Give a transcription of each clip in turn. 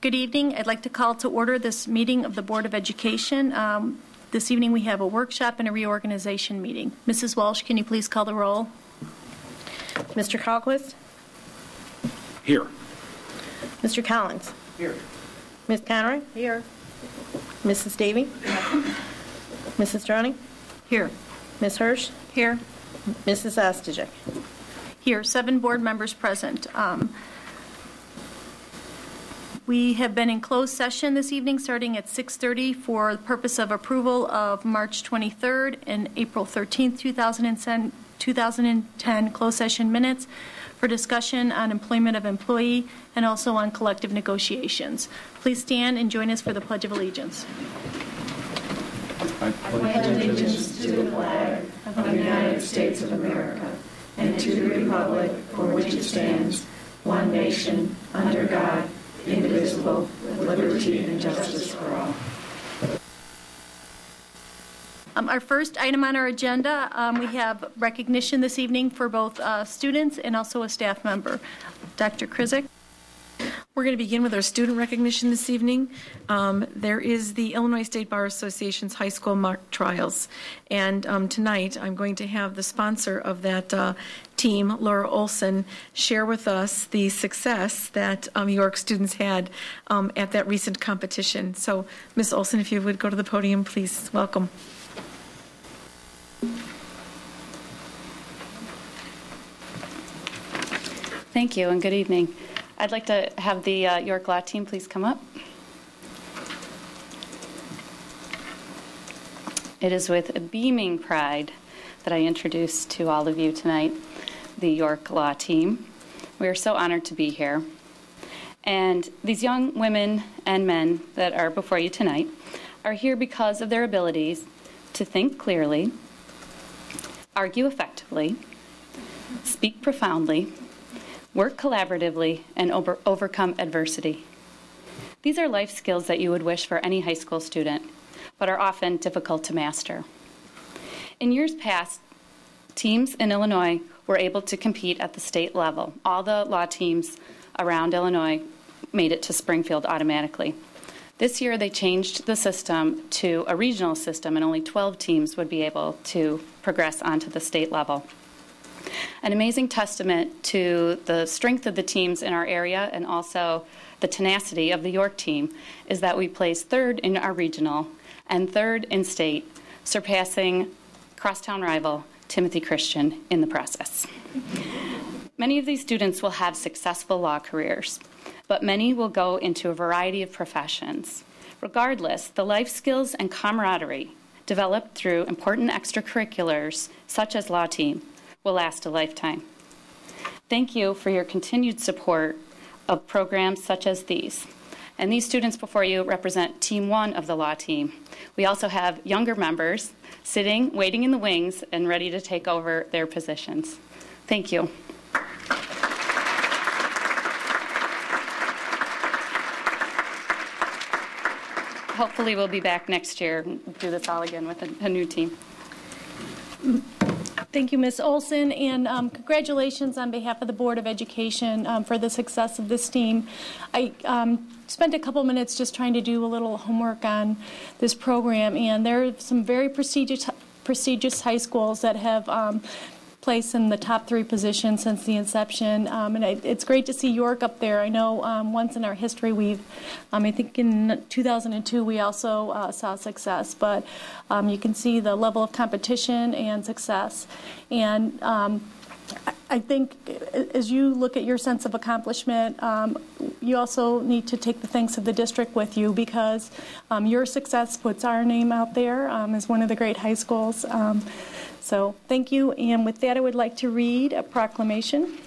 Good evening. I'd like to call to order this meeting of the Board of Education. This evening we have a workshop and a reorganization meeting. Mrs. Walsh, can you please call the roll? Mr. Colquist? Here. Mr. Collins? Here. Ms. Conroy? Here. Mrs. Davey? Mrs. Droney? Here. Ms. Hirsch? Here. Mrs. Ostajic? Here. 7 board members present. We have been in closed session this evening starting at 6:30 for the purpose of approval of March 23rd and April 13th, 2010 closed session minutes for discussion on employment of employee and also on collective negotiations. Please stand and join us for the Pledge of Allegiance. I pledge allegiance to the flag of the United States of America and to the republic for which it stands, one nation, under God, indivisible, with liberty and justice for all. Our first item on our agenda, we have recognition this evening for both students and also a staff member. Dr. Krizik. We're going to begin with our student recognition this evening. There is the Illinois State Bar Association's high school mock trials. And tonight I'm going to have the sponsor of that team, Laura Olson, share with us the success that York students had at that recent competition. So, Ms. Olson, if you would go to the podium, please. Welcome. Thank you and good evening. I'd like to have the York Law team please come up. It is with a beaming pride that I introduce to all of you tonight the York Law team. We are so honored to be here. And these young women and men that are before you tonight are here because of their abilities to think clearly, argue effectively, speak profoundly, work collaboratively, and overcome adversity. These are life skills that you would wish for any high school student, but are often difficult to master. In years past, teams in Illinois were able to compete at the state level. All the law teams around Illinois made it to Springfield automatically. This year they changed the system to a regional system, and only 12 teams would be able to progress onto the state level. An amazing testament to the strength of the teams in our area and also the tenacity of the York team is that we placed 3rd in our regional and 3rd in state, surpassing crosstown rival Timothy Christian in the process. Many of these students will have successful law careers, but many will go into a variety of professions. Regardless, the life skills and camaraderie developed through important extracurriculars such as Law Team will last a lifetime. Thank you for your continued support of programs such as these. And these students before you represent Team 1 of the Law Team. We also have younger members sitting, waiting in the wings, and ready to take over their positions. Thank you. Hopefully we'll be back next year and do this all again with a new team. Thank you, Ms. Olson, and congratulations on behalf of the Board of Education for the success of this team. I spent a couple minutes just trying to do a little homework on this program, and there are some very prestigious high schools that have placed in the top 3 positions since the inception, and it's great to see York up there. I know once in our history I think in 2002 we also saw success, but you can see the level of competition and success. And I think as you look at your sense of accomplishment, you also need to take the thanks of the district with you, because your success puts our name out there as one of the great high schools. So thank you, and with that I would like to read a proclamation.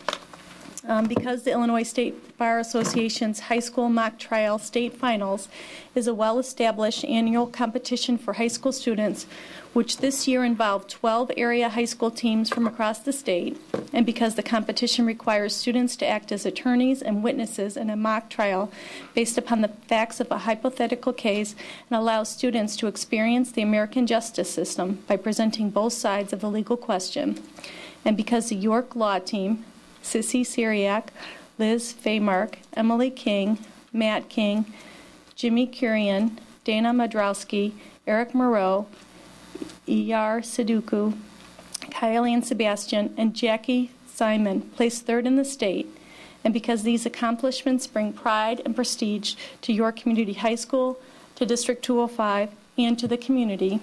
Because the Illinois State Bar Association's High School Mock Trial State Finals is a well-established annual competition for high school students, which this year involved 12 area high school teams from across the state, and because the competition requires students to act as attorneys and witnesses in a mock trial based upon the facts of a hypothetical case, and allows students to experience the American justice system by presenting both sides of the legal question, and because the York Law Team, Sissy Syriac, Liz Faymark, Emily King, Matt King, Jimmy Kurian, Dana Madrowski, Eric Moreau, Iyar Saduku, Kylie Sebastian, and Jackie Simon placed third in the state. And because these accomplishments bring pride and prestige to York Community High School, to District 205, and to the community,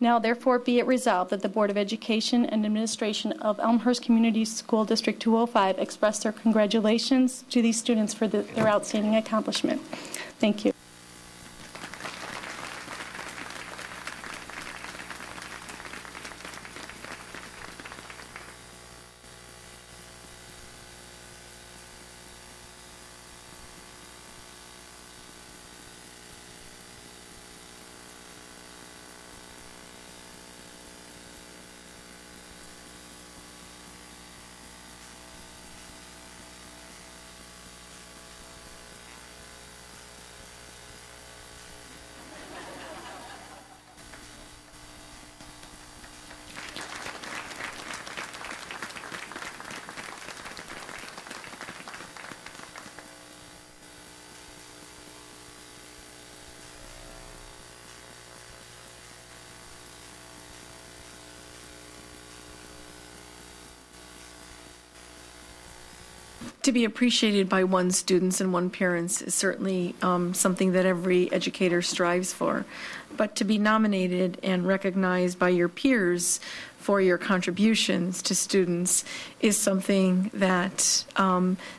now therefore be it resolved that the Board of Education and Administration of Elmhurst Community School District 205 express their congratulations to these students for their outstanding accomplishment. Thank you. To be appreciated by one's students and one's parents is certainly something that every educator strives for. But to be nominated and recognized by your peers for your contributions to students is something that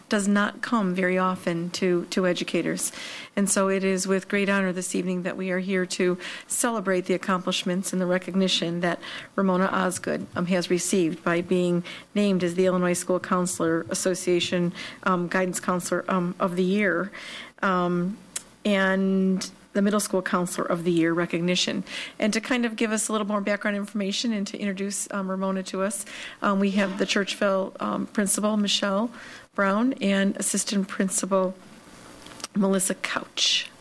does not come very often to educators. And so it is with great honor this evening that we are here to celebrate the accomplishments and the recognition that Ramona Osgood has received by being named as the Illinois School Counselor Association Guidance Counselor of the Year. And the Middle School Counselor of the Year recognition. And to kind of give us a little more background information and to introduce Ramona to us, we have the Churchville Principal, Michelle Brown, and Assistant Principal, Melissa Couch.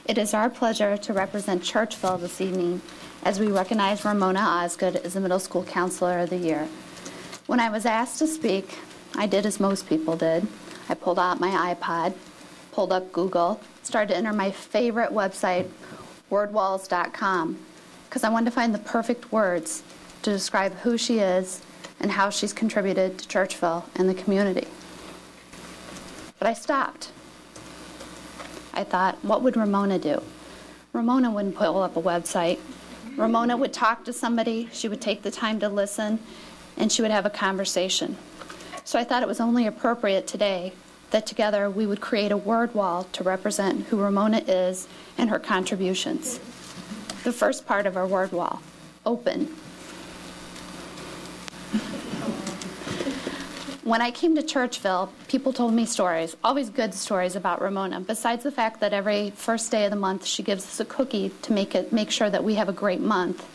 It is our pleasure to represent Churchville this evening as we recognize Ramona Osgood as the Middle School Counselor of the Year. When I was asked to speak, I did as most people did. I pulled out my iPod, pulled up Google, started to enter my favorite website, wordwalls.com, because I wanted to find the perfect words to describe who she is and how she's contributed to Churchville and the community. But I stopped. I thought, what would Ramona do? Ramona wouldn't pull up a website. Ramona would talk to somebody, she would take the time to listen, and she would have a conversation. So I thought it was only appropriate today that together we would create a word wall to represent who Ramona is and her contributions. The first part of our word wall, open. When I came to Churchville, people told me stories, always good stories about Ramona, besides the fact that every first day of the month she gives us a cookie to make sure that we have a great month.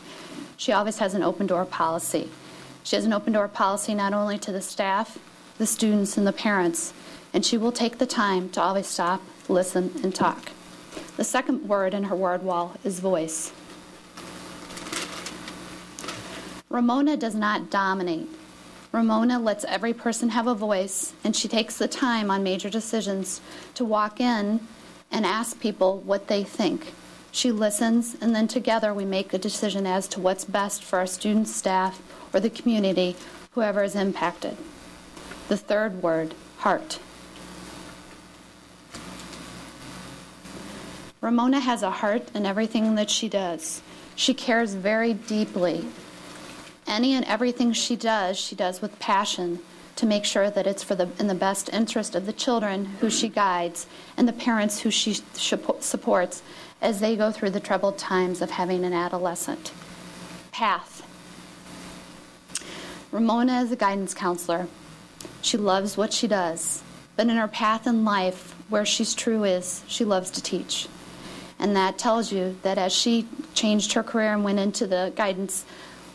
She always has an open door policy. She has an open door policy not only to the staff, the students, and the parents, and she will take the time to always stop, listen, and talk. The second word in her word wall is voice. Ramona does not dominate. Ramona lets every person have a voice, and she takes the time on major decisions to walk in and ask people what they think. She listens, and then together we make a decision as to what's best for our students, staff, or the community, whoever is impacted. The third word, heart. Ramona has a heart in everything that she does. She cares very deeply. Any and everything she does with passion to make sure that it's in the best interest of the children who she guides and the parents who she supports as they go through the troubled times of having an adolescent. Path. Ramona is a guidance counselor. She loves what she does, but in her path in life, where she's true is, she loves to teach. And that tells you that as she changed her career and went into the guidance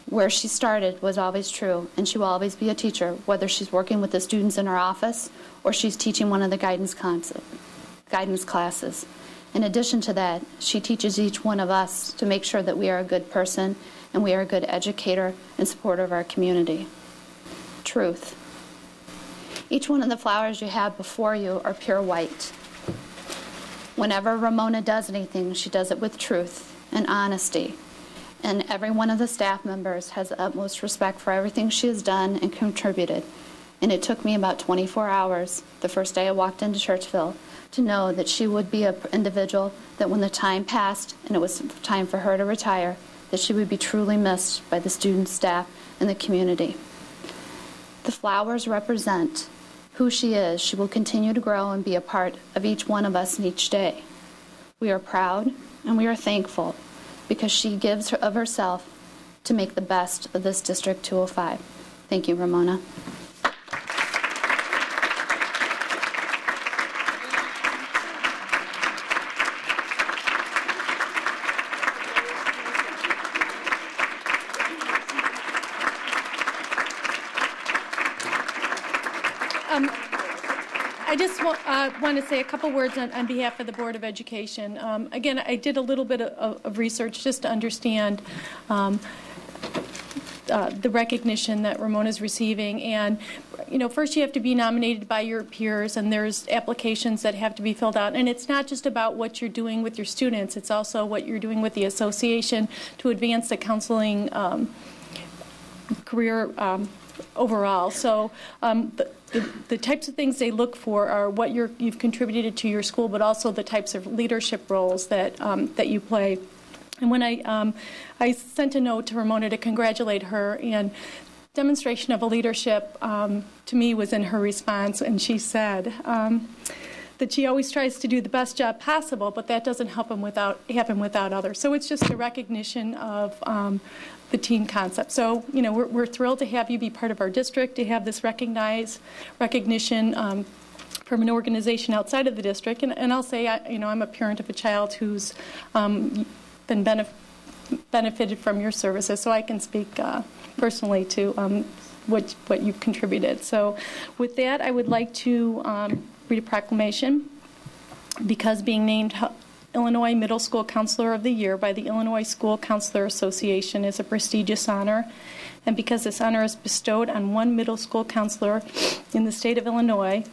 Where she started was always true, and she will always be a teacher, whether she's working with the students in her office or she's teaching one of the guidance classes. In addition to that, she teaches each one of us to make sure that we are a good person and we are a good educator and supporter of our community. Truth. Each one of the flowers you have before you are pure white. Whenever Ramona does anything, she does it with truth and honesty. And every one of the staff members has the utmost respect for everything she has done and contributed. And it took me about 24 hours, the first day I walked into Churchville, to know that she would be an individual that when the time passed and it was time for her to retire, that she would be truly missed by the students, staff, and the community. The flowers represent who she is. She will continue to grow and be a part of each one of us in each day. We are proud and we are thankful because she gives of herself to make the best of this District 205. Thank you, Ramona. I just want to say a couple words on behalf of the Board of Education. Again, I did a little bit of research just to understand the recognition that Ramona's receiving. And, you know, first you have to be nominated by your peers, and there's applications that have to be filled out. And it's not just about what you're doing with your students, it's also what you're doing with the association to advance the counseling career overall. So the types of things they look for are what you've contributed to your school, but also the types of leadership roles that that you play. And when I sent a note to Ramona to congratulate her, and demonstration of a leadership to me was in her response, and she said that she always tries to do the best job possible, but that doesn't happen without others. So it's just a recognition of the teen concept. So, you know, we're thrilled to have you be part of our district, to have this recognition from an organization outside of the district. And I'll say, you know, I'm a parent of a child who's been benefited from your services, so I can speak personally to what you've contributed. So with that, I would like to read a proclamation. Because being named Illinois Middle School Counselor of the Year by the Illinois School Counselor Association is a prestigious honor, and because this honor is bestowed on one middle school counselor in the state of Illinois,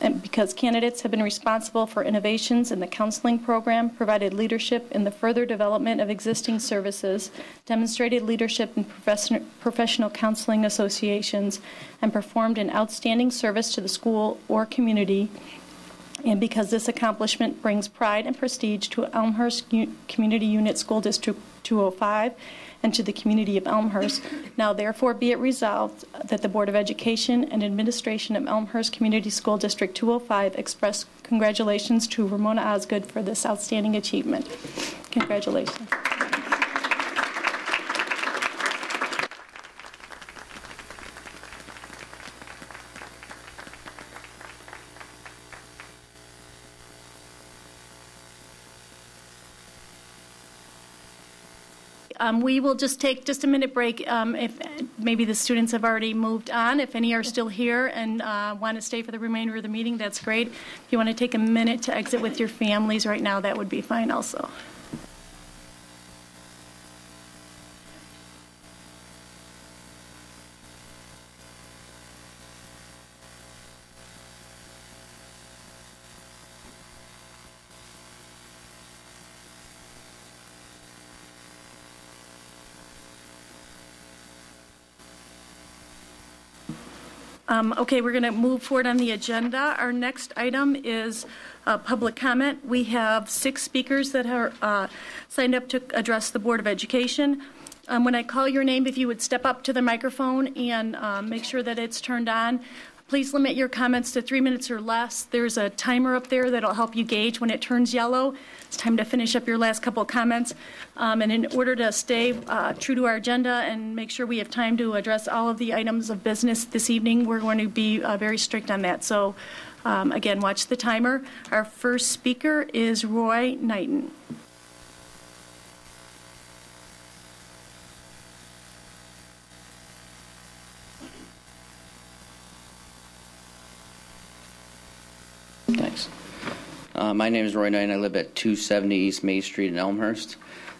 and because candidates have been responsible for innovations in the counseling program, provided leadership in the further development of existing services, demonstrated leadership in professional counseling associations, and performed an outstanding service to the school or community, and because this accomplishment brings pride and prestige to Elmhurst Community Unit School District 205 and to the community of Elmhurst, now therefore be it resolved that the Board of Education and Administration of Elmhurst Community School District 205 express congratulations to Ramona Osgood for this outstanding achievement. Congratulations. We will just take just a minute break. If maybe the students have already moved on. If any are still here and want to stay for the remainder of the meeting, that's great. If you want to take a minute to exit with your families right now, that would be fine also. Okay, we're going to move forward on the agenda. Our next item is public comment. We have 6 speakers that are signed up to address the Board of Education. When I call your name, if you would step up to the microphone and make sure that it's turned on. Please limit your comments to 3 minutes or less. There's a timer up there that'll help you gauge when it turns yellow. It's time to finish up your last couple of comments. And in order to stay true to our agenda and make sure we have time to address all of the items of business this evening, we're going to be very strict on that. So again, watch the timer. Our first speaker is Roy Knighton. Thanks. My name is Roy Knight, and I live at 270 East May Street in Elmhurst.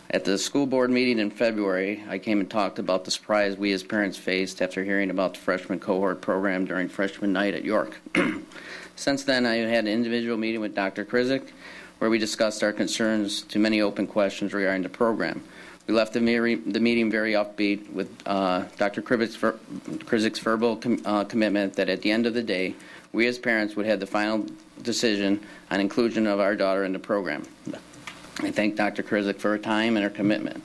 At the school board meeting in February, I came and talked about the surprise we as parents faced after hearing about the freshman cohort program during freshman night at York. Since then, I had an individual meeting with Dr. Krizik where we discussed our concerns to many open questions regarding the program. We left the meeting very upbeat with Dr. Krizik's verbal commitment that at the end of the day, we as parents would have the final decision on inclusion of our daughter in the program. I thank Dr. Krizik for her time and her commitment.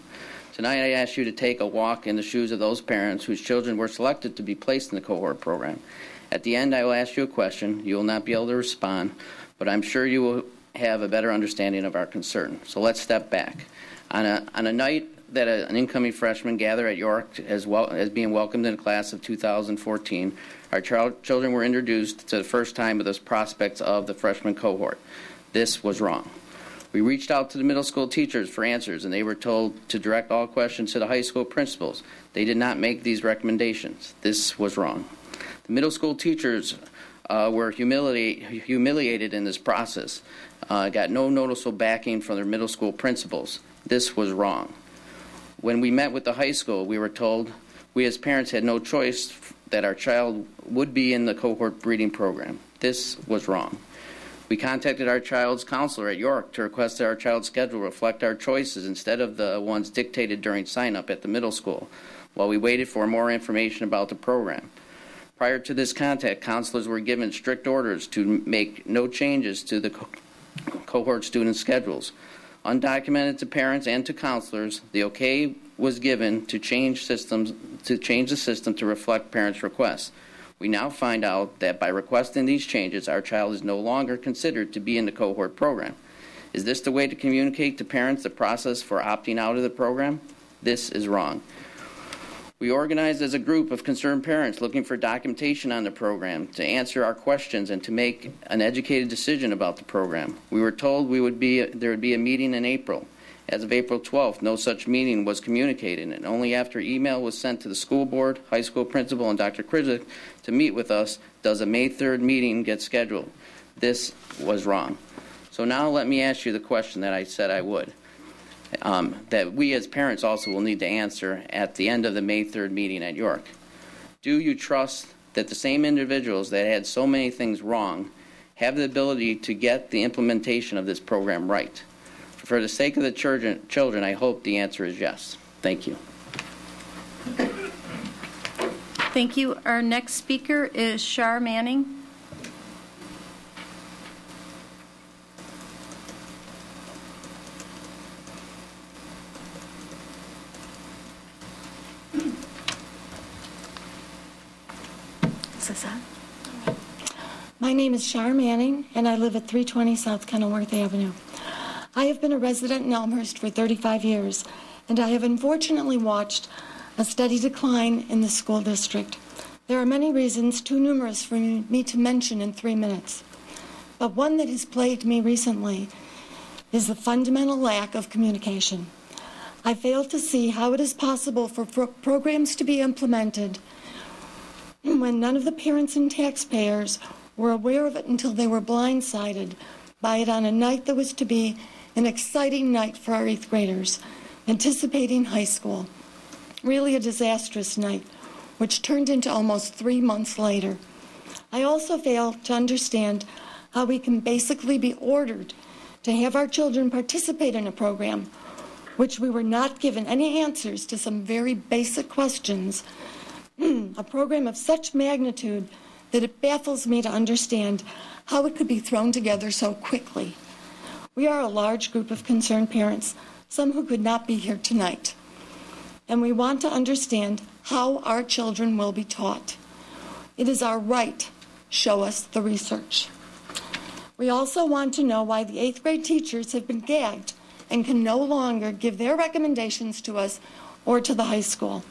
Tonight I ask you to take a walk in the shoes of those parents whose children were selected to be placed in the cohort program. At the end I will ask you a question. You will not be able to respond, but I'm sure you will have a better understanding of our concern. So let's step back. On a night that an incoming freshman gathered at York as being welcomed in the class of 2014, our children were introduced to the first time with the prospects of the freshman cohort. This was wrong. We reached out to the middle school teachers for answers, and they were told to direct all questions to the high school principals. They did not make these recommendations. This was wrong. The middle school teachers were humiliated in this process, got no noticeable backing from their middle school principals. This was wrong. When we met with the high school, we were told we as parents had no choice that our child would be in the cohort breeding program. This was wrong. We contacted our child's counselor at York to request that our child's schedule reflect our choices instead of the ones dictated during sign-up at the middle school, while we waited for more information about the program. Prior to this contact, counselors were given strict orders to make no changes to the cohort student schedules. Undocumented to parents and to counselors, the okay was given to change the system to reflect parents' requests. We now find out that by requesting these changes, our child is no longer considered to be in the cohort program. Is this the way to communicate to parents the process for opting out of the program? This is wrong. We organized as a group of concerned parents looking for documentation on the program to answer our questions and to make an educated decision about the program. We were told there would be a meeting in April. As of April 12th, no such meeting was communicated, and only after email was sent to the school board, high school principal, and Dr. Krizik to meet with us does a May 3rd meeting get scheduled. This was wrong. So now let me ask you the question that I said I would. That we as parents also will need to answer at the end of the May 3rd meeting at York. Do you trust that the same individuals that had so many things wrong have the ability to get the implementation of this program right? For the sake of the children, I hope the answer is yes. Thank you. Thank you. Our next speaker is Shar Manning. My name is Shar Manning, and I live at 320 South Kenilworth Avenue. I have been a resident in Elmhurst for 35 years, and I have unfortunately watched a steady decline in the school district. There are many reasons, too numerous for me to mention in 3 minutes. But one that has plagued me recently is the fundamental lack of communication. I fail to see how it is possible for programs to be implemented when none of the parents and taxpayers were aware of it until they were blindsided by it on a night that was to be an exciting night for our 8th graders, anticipating high school. Really a disastrous night, which turned into almost 3 months later. I also fail to understand how we can basically be ordered to have our children participate in a program which we were not given any answers to some very basic questions, a program of such magnitude that it baffles me to understand how it could be thrown together so quickly. We are a large group of concerned parents, some who could not be here tonight, and we want to understand how our children will be taught. It is our right. Show us the research. We also want to know why the 8th grade teachers have been gagged and can no longer give their recommendations to us or to the high school.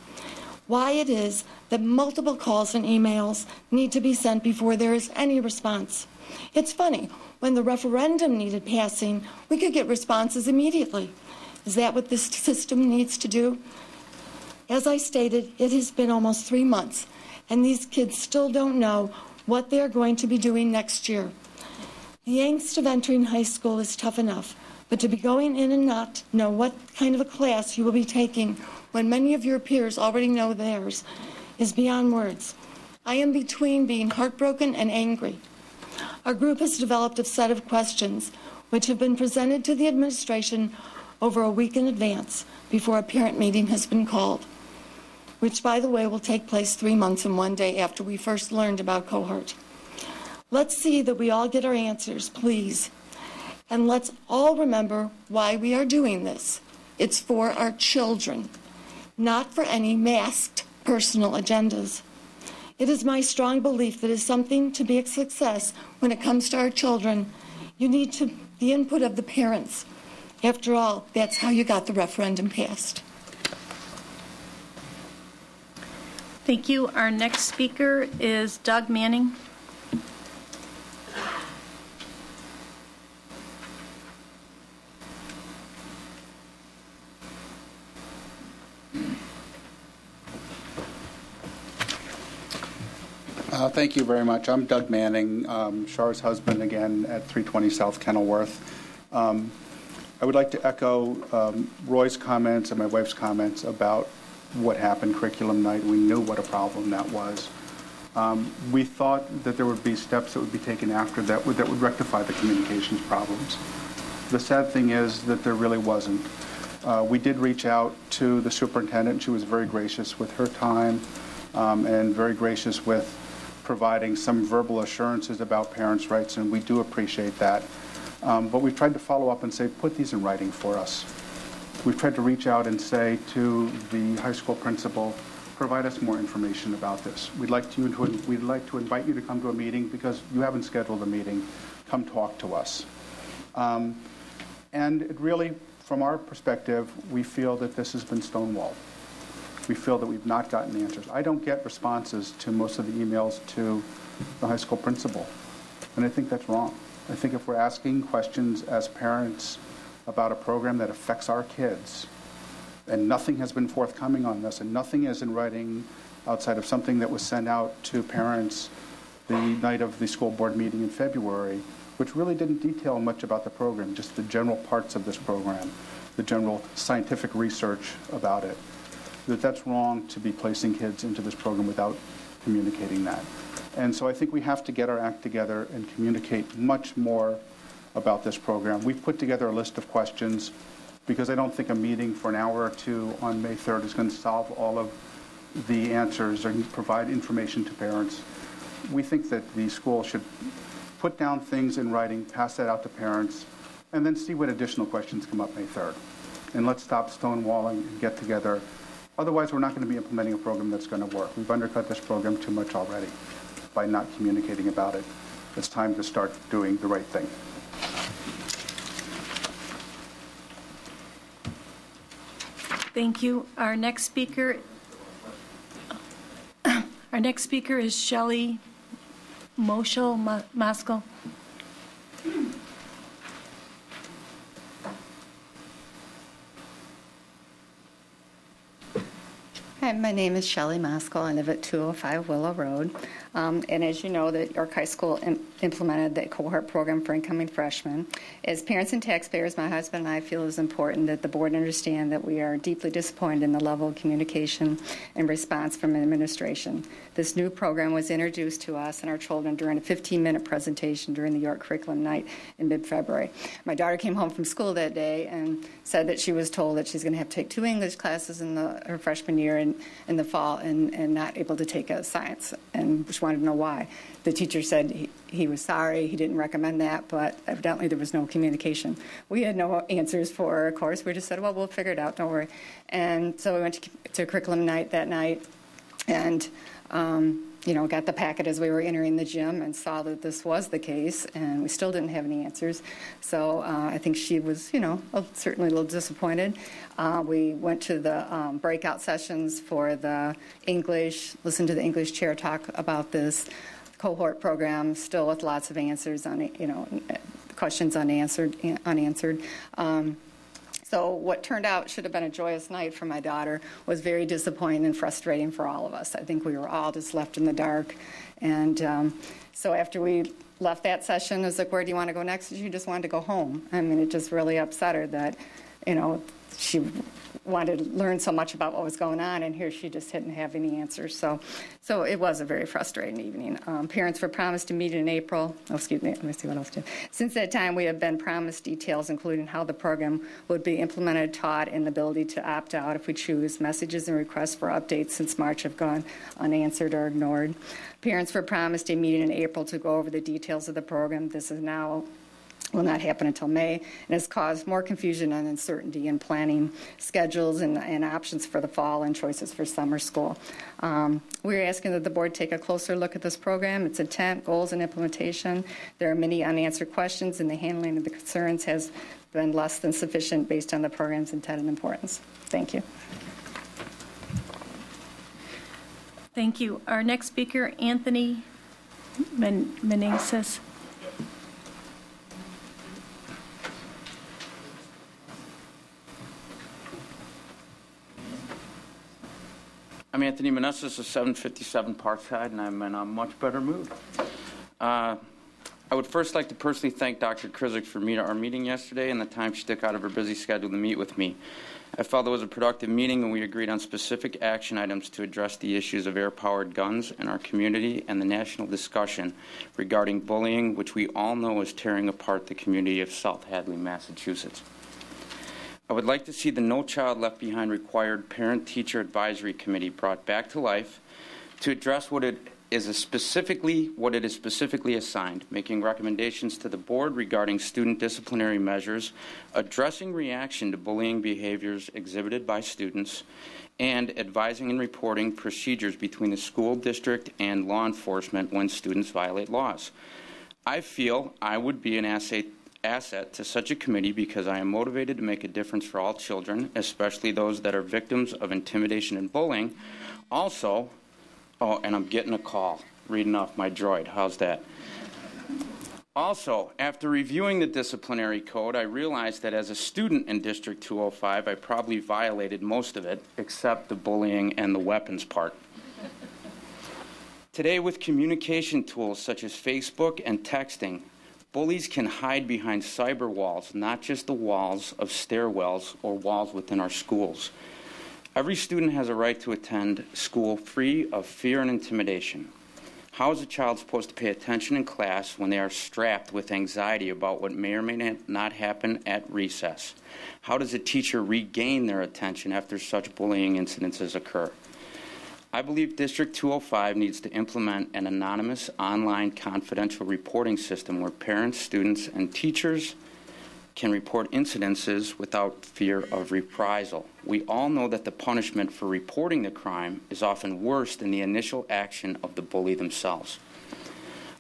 Why it is that multiple calls and emails need to be sent before there is any response. It's funny, when the referendum needed passing, we could get responses immediately. Is that what this system needs to do? As I stated, it has been almost 3 months, and these kids still don't know what they're going to be doing next year. The angst of entering high school is tough enough, but to be going in and not know what kind of a class you will be taking when many of your peers already know theirs is beyond words. I am between being heartbroken and angry. Our group has developed a set of questions which have been presented to the administration over a week in advance before a parent meeting has been called, which, by the way, will take place 3 months and 1 day after we first learned about cohort. Let's see that we all get our answers, please. And let's all remember why we are doing this. It's for our children, not for any masked personal agendas. It is my strong belief that is something to be a success when it comes to our children. You need the input of the parents. After all, that's how you got the referendum passed. Thank you. Our next speaker is Doug Manning. Thank you very much. I'm Doug Manning, Char's husband again at 320 South Kenilworth. I would like to echo Roy's comments and my wife's comments about what happened curriculum night. We knew what a problem that was. We thought that there would be steps that would be taken after that would rectify the communications problems. The sad thing is that there really wasn't. We did reach out to the superintendent. She was very gracious with her time and very gracious with providing some verbal assurances about parents' rights, and we do appreciate that. But we've tried to follow up and say, put these in writing for us. We've tried to reach out and say to the high school principal, provide us more information about this. We'd like to invite you to come to a meeting because you haven't scheduled a meeting. Come talk to us. And it really, from our perspective, we feel that this has been stonewalled. We feel that we've not gotten answers. I don't get responses to most of the emails to the high school principal, and I think that's wrong. I think if we're asking questions as parents about a program that affects our kids, and nothing has been forthcoming on this, and nothing is in writing outside of something that was sent out to parents the night of the school board meeting in February, which really didn't detail much about the program, just the general parts of this program, the general scientific research about it, that's wrong to be placing kids into this program without communicating that. And so I think we have to get our act together and communicate much more about this program. We've put together a list of questions because I don't think a meeting for an hour or two on May 3rd is going to solve all of the answers or provide information to parents. We think that the school should put down things in writing, pass that out to parents, and then see what additional questions come up May 3rd. And let's stop stonewalling and get together. Otherwise, we're not going to be implementing a program that's going to work. We've undercut this program too much already by not communicating about it. It's time to start doing the right thing. Thank you. Our next speaker is Shelley Maskell. Hi, my name is Shelley Maskell. I live at 205 Willow Road. And as you know, that York High School implemented the cohort program for incoming freshmen. As parents and taxpayers, my husband and I feel it is important that the board understand that we are deeply disappointed in the level of communication and response from administration. This new program was introduced to us and our children during a 15-minute presentation during the York Curriculum Night in mid-February. My daughter came home from school that day and said that she was told that she's going to have to take 2 English classes in her freshman year in the fall and not able to take a science, and she wanted to know why. The teacher said he was sorry, he didn't recommend that, but evidently there was no communication. We had no answers for her, of course. We just said, well, we'll figure it out, don't worry. And so we went to curriculum night that night and got the packet as we were entering the gym and saw that this was the case, and we still didn't have any answers. So I think she was, certainly a little disappointed. We went to the breakout sessions for the English, listened to the English chair talk about this cohort program, still with lots of answers on, questions unanswered. So what turned out should have been a joyous night for my daughter was very disappointing and frustrating for all of us. I think we were all just left in the dark. And so after we left that session. I was like, where do you want to go next? She just wanted to go home. I mean, it just really upset her that, she wanted to learn so much about what was going on, and here she just didn't have any answers. So it was a very frustrating evening. Parents were promised to meet in April. Oh, excuse me. Let me see what else. Since that time, we have been promised details, including how the program would be implemented, taught, and the ability to opt out if we choose. Messages and requests for updates since March have gone unanswered or ignored. Parents were promised a meeting in April to go over the details of the program. This is now will not happen until May, and has caused more confusion and uncertainty in planning schedules and options for the fall and choices for summer school. We're asking that the board take a closer look at this program, its intent, goals, and implementation. There are many unanswered questions, and the handling of the concerns has been less than sufficient based on the program's intent and importance. Thank you. Thank you. Our next speaker, Anthony Meneses. I'm Anthony Meneses of 757 Parkside, and I'm in a much better mood. I would first like to personally thank Dr. Krizik for our meeting yesterday and the time she took out of her busy schedule to meet with me. I felt it was a productive meeting, and we agreed on specific action items to address the issues of air-powered guns in our community and the national discussion regarding bullying, which we all know is tearing apart the community of South Hadley, Massachusetts. I would like to see the No Child Left Behind required Parent-Teacher Advisory Committee brought back to life to address what it is specifically assigned, making recommendations to the board regarding student disciplinary measures, addressing reaction to bullying behaviors exhibited by students, and advising and reporting procedures between the school district and law enforcement when students violate laws. I feel I would be an asset to such a committee because I am motivated to make a difference for all children, especially those that are victims of intimidation and bullying. Also, and I'm getting a call, reading off my droid. How's that? Also, after reviewing the disciplinary code, I realized that as a student in District 205, I probably violated most of it, except the bullying and the weapons part. Today, with communication tools such as Facebook and texting, bullies can hide behind cyber walls, not just the walls of stairwells or walls within our schools. Every student has a right to attend school free of fear and intimidation. How is a child supposed to pay attention in class when they are strapped with anxiety about what may or may not happen at recess? How does a teacher regain their attention after such bullying incidences occur? I believe District 205 needs to implement an anonymous online confidential reporting system where parents, students, and teachers can report incidences without fear of reprisal. We all know that the punishment for reporting the crime is often worse than the initial action of the bully themselves.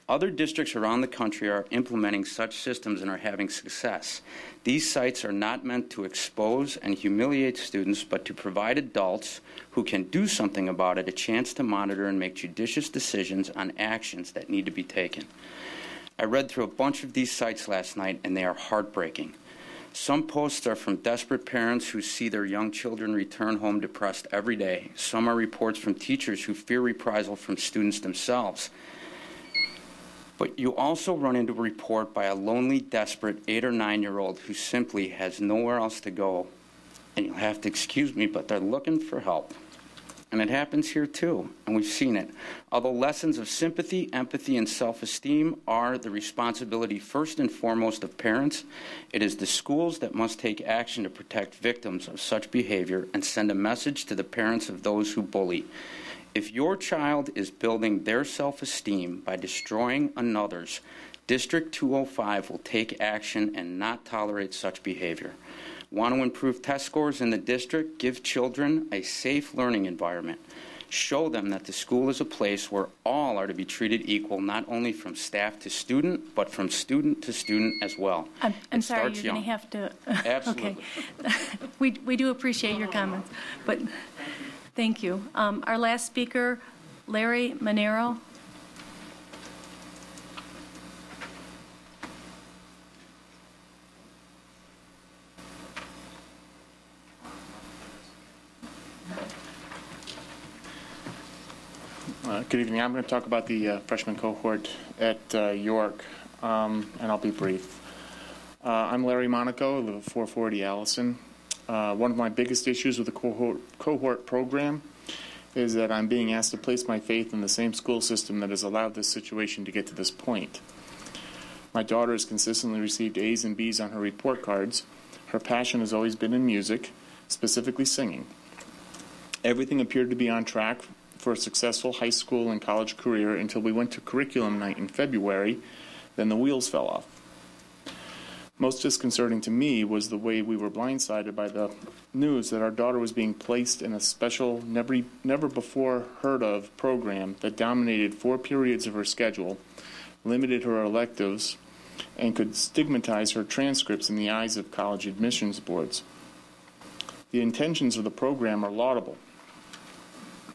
Other districts around the country are implementing such systems and are having success. These sites are not meant to expose and humiliate students, but to provide adults who can do something about it a chance to monitor and make judicious decisions on actions that need to be taken. I read through a bunch of these sites last night, and they are heartbreaking. Some posts are from desperate parents who see their young children return home depressed every day. Some are reports from teachers who fear reprisal from students themselves. But you also run into a report by a lonely, desperate 8 or 9-year-old who simply has nowhere else to go. And you'll have to excuse me, but they're looking for help. And it happens here too, and we've seen it. Although lessons of sympathy, empathy, and self-esteem are the responsibility first and foremost of parents, it is the schools that must take action to protect victims of such behavior and send a message to the parents of those who bully. If your child is building their self-esteem by destroying another's, District 205 will take action and not tolerate such behavior. Want to improve test scores in the district? Give children a safe learning environment. Show them that the school is a place where all are to be treated equal, not only from staff to student, but from student to student as well. I'm sorry, you're going to have to. Absolutely. Okay. We do appreciate your comments, but thank you. Our last speaker, Larry Monero. Good evening. I'm going to talk about the freshman cohort at York, and I'll be brief. I'm Larry Monaco. I live at 440 Allison. One of my biggest issues with the cohort program is that I'm being asked to place my faith in the same school system that has allowed this situation to get to this point. My daughter has consistently received A's and B's on her report cards. Her passion has always been in music, specifically singing. Everything appeared to be on track for a successful high school and college career until we went to curriculum night in February, then the wheels fell off. Most disconcerting to me was the way we were blindsided by the news that our daughter was being placed in a special, never before heard of program that dominated 4 periods of her schedule, limited her electives, and could stigmatize her transcripts in the eyes of college admissions boards. The intentions of the program are laudable,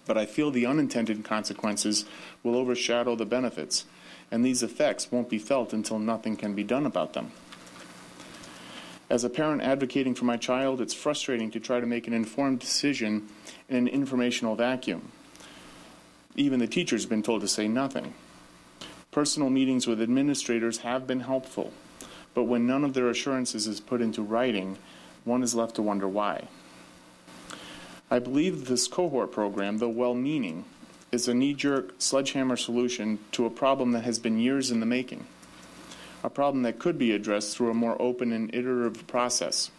but I feel the unintended consequences will overshadow the benefits, and these effects won't be felt until nothing can be done about them. As a parent advocating for my child, it's frustrating to try to make an informed decision in an informational vacuum. Even the teacher's been told to say nothing. Personal meetings with administrators have been helpful, but when none of their assurances is put into writing, one is left to wonder why. I believe this cohort program, though well-meaning, is a knee-jerk sledgehammer solution to a problem that has been years in the making. A problem that could be addressed through a more open and iterative process,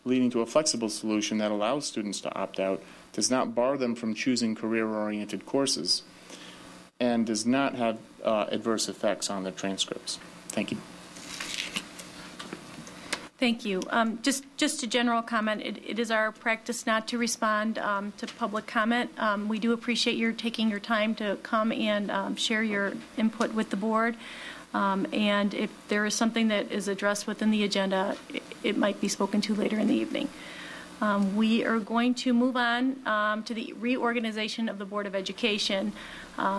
leading to a flexible solution that allows students to opt out, does not bar them from choosing career-oriented courses, and does not have adverse effects on their transcripts. Thank you. Thank you. Just a general comment, it is our practice not to respond to public comment. We do appreciate your taking your time to come and share your input with the board. And if there is something that is addressed within the agenda, it might be spoken to later in the evening. We are going to move on to the reorganization of the Board of Education.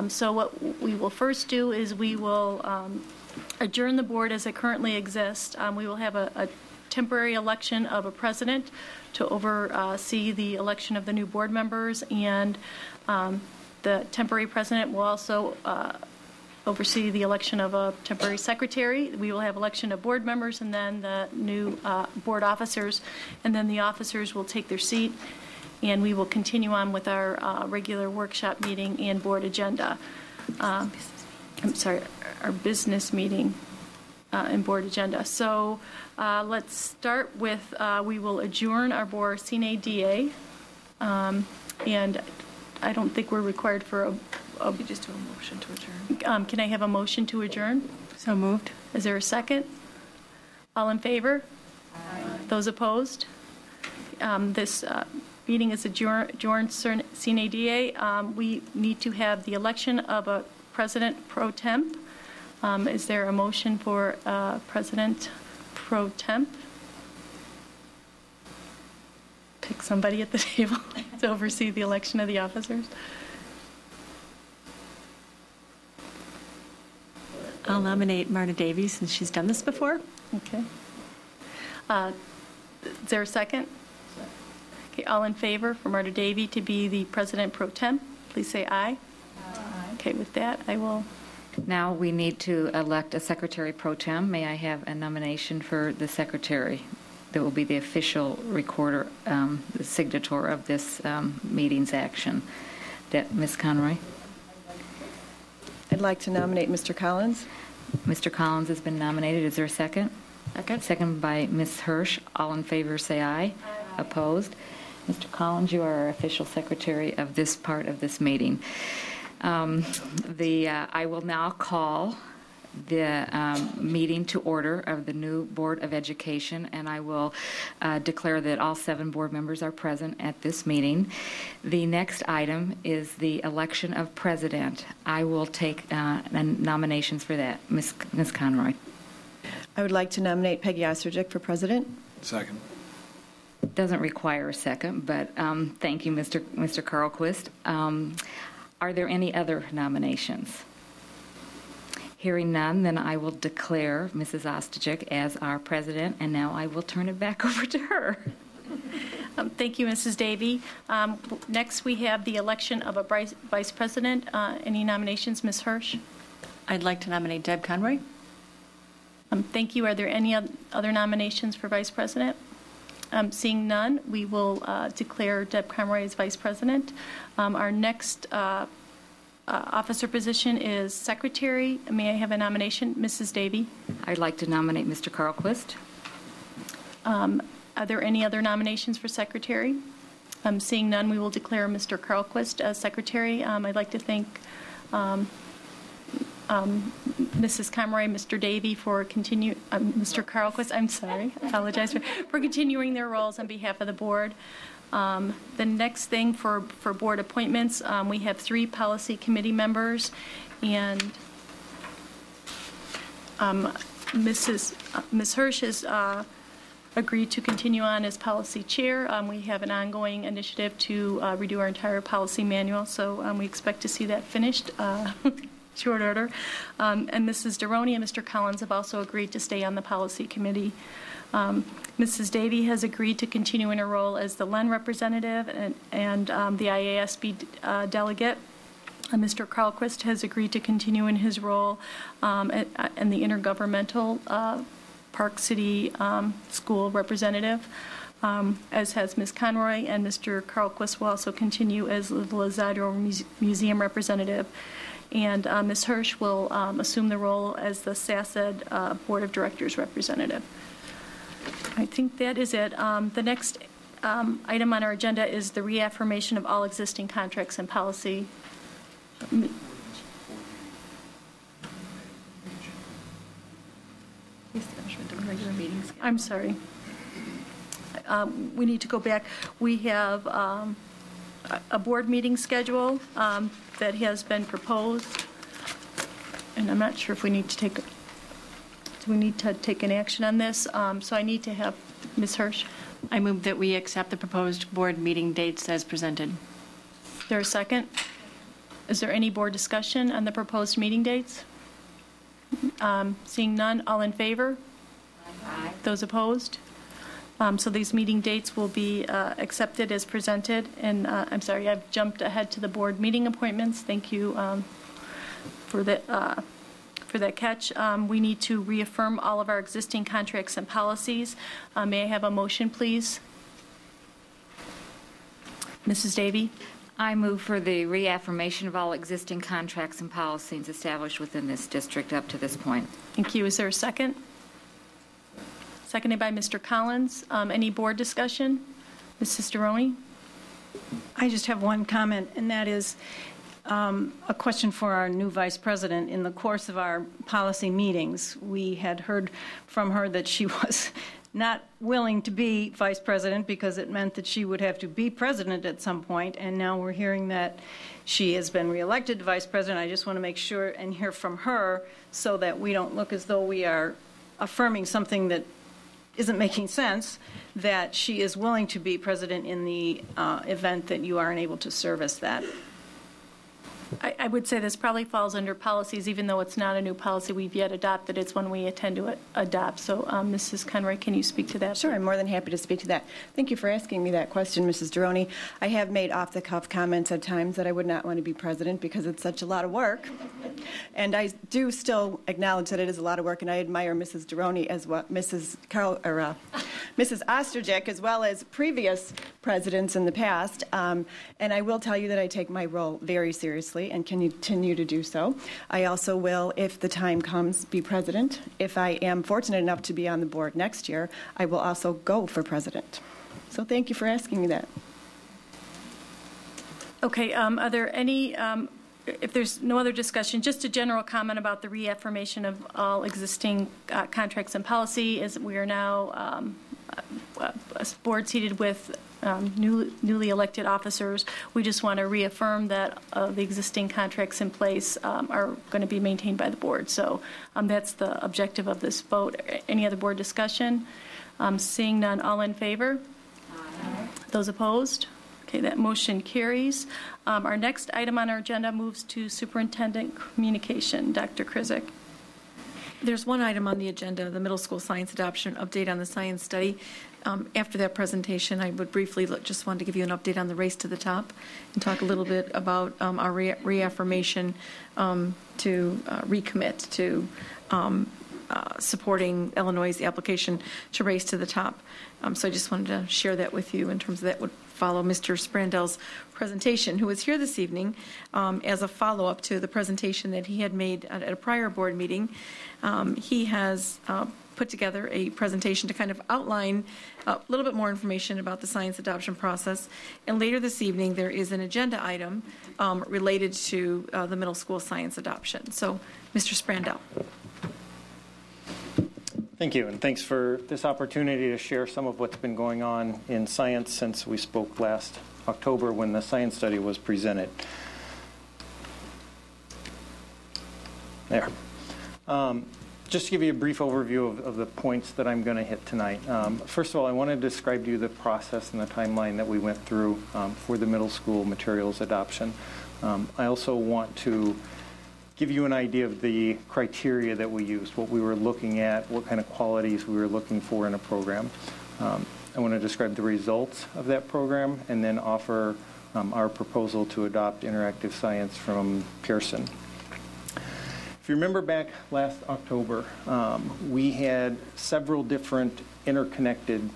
So what we will first do is we will adjourn the board as it currently exists. We will have a temporary election of a president to oversee the election of the new board members, and the temporary president will also oversee the election of a temporary secretary. We will have election of board members and then the new board officers, and then the officers will take their seat, and we will continue on with our regular workshop meeting and board agenda. I'm sorry, our business meeting and board agenda. So let's start with, we will adjourn our board sine die, and I don't think we're required for a you just do a motion to adjourn. Can I have a motion to adjourn? So moved. Is there a second? All in favor? Aye. Those opposed? This meeting is adjourned sine die. We need to have the election of a president pro temp. Is there a motion for president pro temp? Pick somebody at the table to oversee the election of the officers. I'll nominate Marta Davies, since she's done this before. Okay. Is there a second? Okay, all in favor for Marta Davy to be the president pro temp, please say aye. Aye. Okay, with that, I will. Now we need to elect a secretary pro tem. May I have a nomination for the secretary that will be the official recorder, the signator of this meeting's action? Ms. Conroy? I'd like to nominate Mr. Collins. Mr. Collins has been nominated. Is there a second? Second. Second by Ms. Hirsch. All in favor say aye. Aye. Opposed? Mr. Collins, you are our official secretary of this part of this meeting. I will now call the meeting to order of the new Board of Education, and I will declare that all 7 board members are present at this meeting. The next item is the election of president. I will take nominations for that. Ms. Conroy. I would like to nominate Peggy Osterjic for president. Second. Doesn't require a second, but thank you, Mr. Carlquist. Are there any other nominations? Hearing none, then I will declare Mrs. Ostojic as our president, and now I will turn it back over to her. Thank you, Mrs. Davy. Next, we have the election of a vice president. Any nominations, Ms. Hirsch? I'd like to nominate Deb Conroy. Thank you. Are there any other nominations for vice president? Seeing none, we will declare Deb Conroy as vice president. Our next officer position is secretary. May I have a nomination? Mrs. Davy? I'd like to nominate Mr. Carlquist. Are there any other nominations for secretary? Seeing none, we will declare Mr. Carlquist as secretary. I'd like to thank Mrs. Conroy, Mr. Davy for Mr. Carlquist, I'm sorry, I apologize for continuing their roles on behalf of the board. The next thing for board appointments, we have 3 policy committee members, and Ms. Hirsch has agreed to continue on as policy chair. We have an ongoing initiative to redo our entire policy manual, so we expect to see that finished short order. And Mrs. Deroni and Mr. Collins have also agreed to stay on the policy committee. Mrs. Davy has agreed to continue in her role as the LEN representative and the IASB delegate. Mr. Carlquist has agreed to continue in his role in the intergovernmental Park City School representative, as has Ms. Conroy, and Mr. Carlquist will also continue as the Lozado Museum representative. And Ms. Hirsch will assume the role as the SASED Board of Directors representative. I think that is it. The next item on our agenda is the reaffirmation of all existing contracts and policy. I'm sorry. We need to go back. We have a board meeting schedule that has been proposed, and I'm not sure if we need to take. Do we need to take an action on this? So I need to have Ms. Hirsch. I move that we accept the proposed board meeting dates as presented. Is there a second? Is there any board discussion on the proposed meeting dates? Seeing none, all in favor? Aye. Those opposed? So these meeting dates will be accepted as presented. And I'm sorry, I've jumped ahead to the board meeting appointments. Thank you for that catch. We need to reaffirm all of our existing contracts and policies. May I have a motion, please? Mrs. Davy? I move for the reaffirmation of all existing contracts and policies established within this district up to this point. Thank you. Is there a second? Seconded by Mr. Collins. Any board discussion? Mrs. Deroni? I just have one comment, and that is a question for our new vice president. In the course of our policy meetings, we had heard from her that she was not willing to be vice president because it meant that she would have to be president at some point, and now we're hearing that she has been reelected to vice president. I just want to make sure and hear from her so that we don't look as though we are affirming something that isn't making sense, that she is willing to be president in the event that you aren't able to service that. I would say this probably falls under policies, even though it's not a new policy we've yet adopted. It's one we intend to adopt. So, Mrs. Conroy, can you speak to that? Sure, I'm more than happy to speak to that. Thank you for asking me that question, Mrs. Deroni. I have made off-the-cuff comments at times that I would not want to be president because it's such a lot of work. And I do still acknowledge that it is a lot of work, and I admire Mrs. Deroni as well, Mrs. Osterjick, as well as previous presidents in the past. And I will tell you that I take my role very seriously and continue to do so. I also will, if the time comes, be president. If I am fortunate enough to be on the board next year, I will also go for president. So thank you for asking me that. Okay, are there any, if there's no other discussion, just a general comment about the reaffirmation of all existing contracts and policy is we are now a board seated with newly elected officers. We just want to reaffirm that the existing contracts in place are going to be maintained by the board. So that's the objective of this vote. Any other board discussion? Seeing none, all in favor? Aye. Those opposed? Okay, that motion carries. Our next item on our agenda moves to Superintendent Communication. Dr. Krizik. There's one item on the agenda, the middle school science adoption update on the science study. After that presentation, I would briefly just want to give you an update on the Race to the Top and talk a little bit about our reaffirmation to recommit to supporting Illinois' application to Race to the Top. So I just wanted to share that with you in terms of that would follow Mr. Sprandel's presentation, who was here this evening as a follow-up to the presentation that he had made at a prior board meeting. He has put together a presentation to kind of outline a little bit more information about the science adoption process. And later this evening, there is an agenda item related to the middle school science adoption. So, Mr. Sprandel. Thank you, and thanks for this opportunity to share some of what's been going on in science since we spoke last October when the science study was presented. There. Just to give you a brief overview of the points that I'm going to hit tonight. First of all, I want to describe to you the process and the timeline that we went through for the middle school materials adoption. I also want to give you an idea of the criteria that we used, what we were looking at, what kind of qualities we were looking for in a program. I want to describe the results of that program and then offer our proposal to adopt interactive science from Pearson. If you remember back last October, we had several different interconnected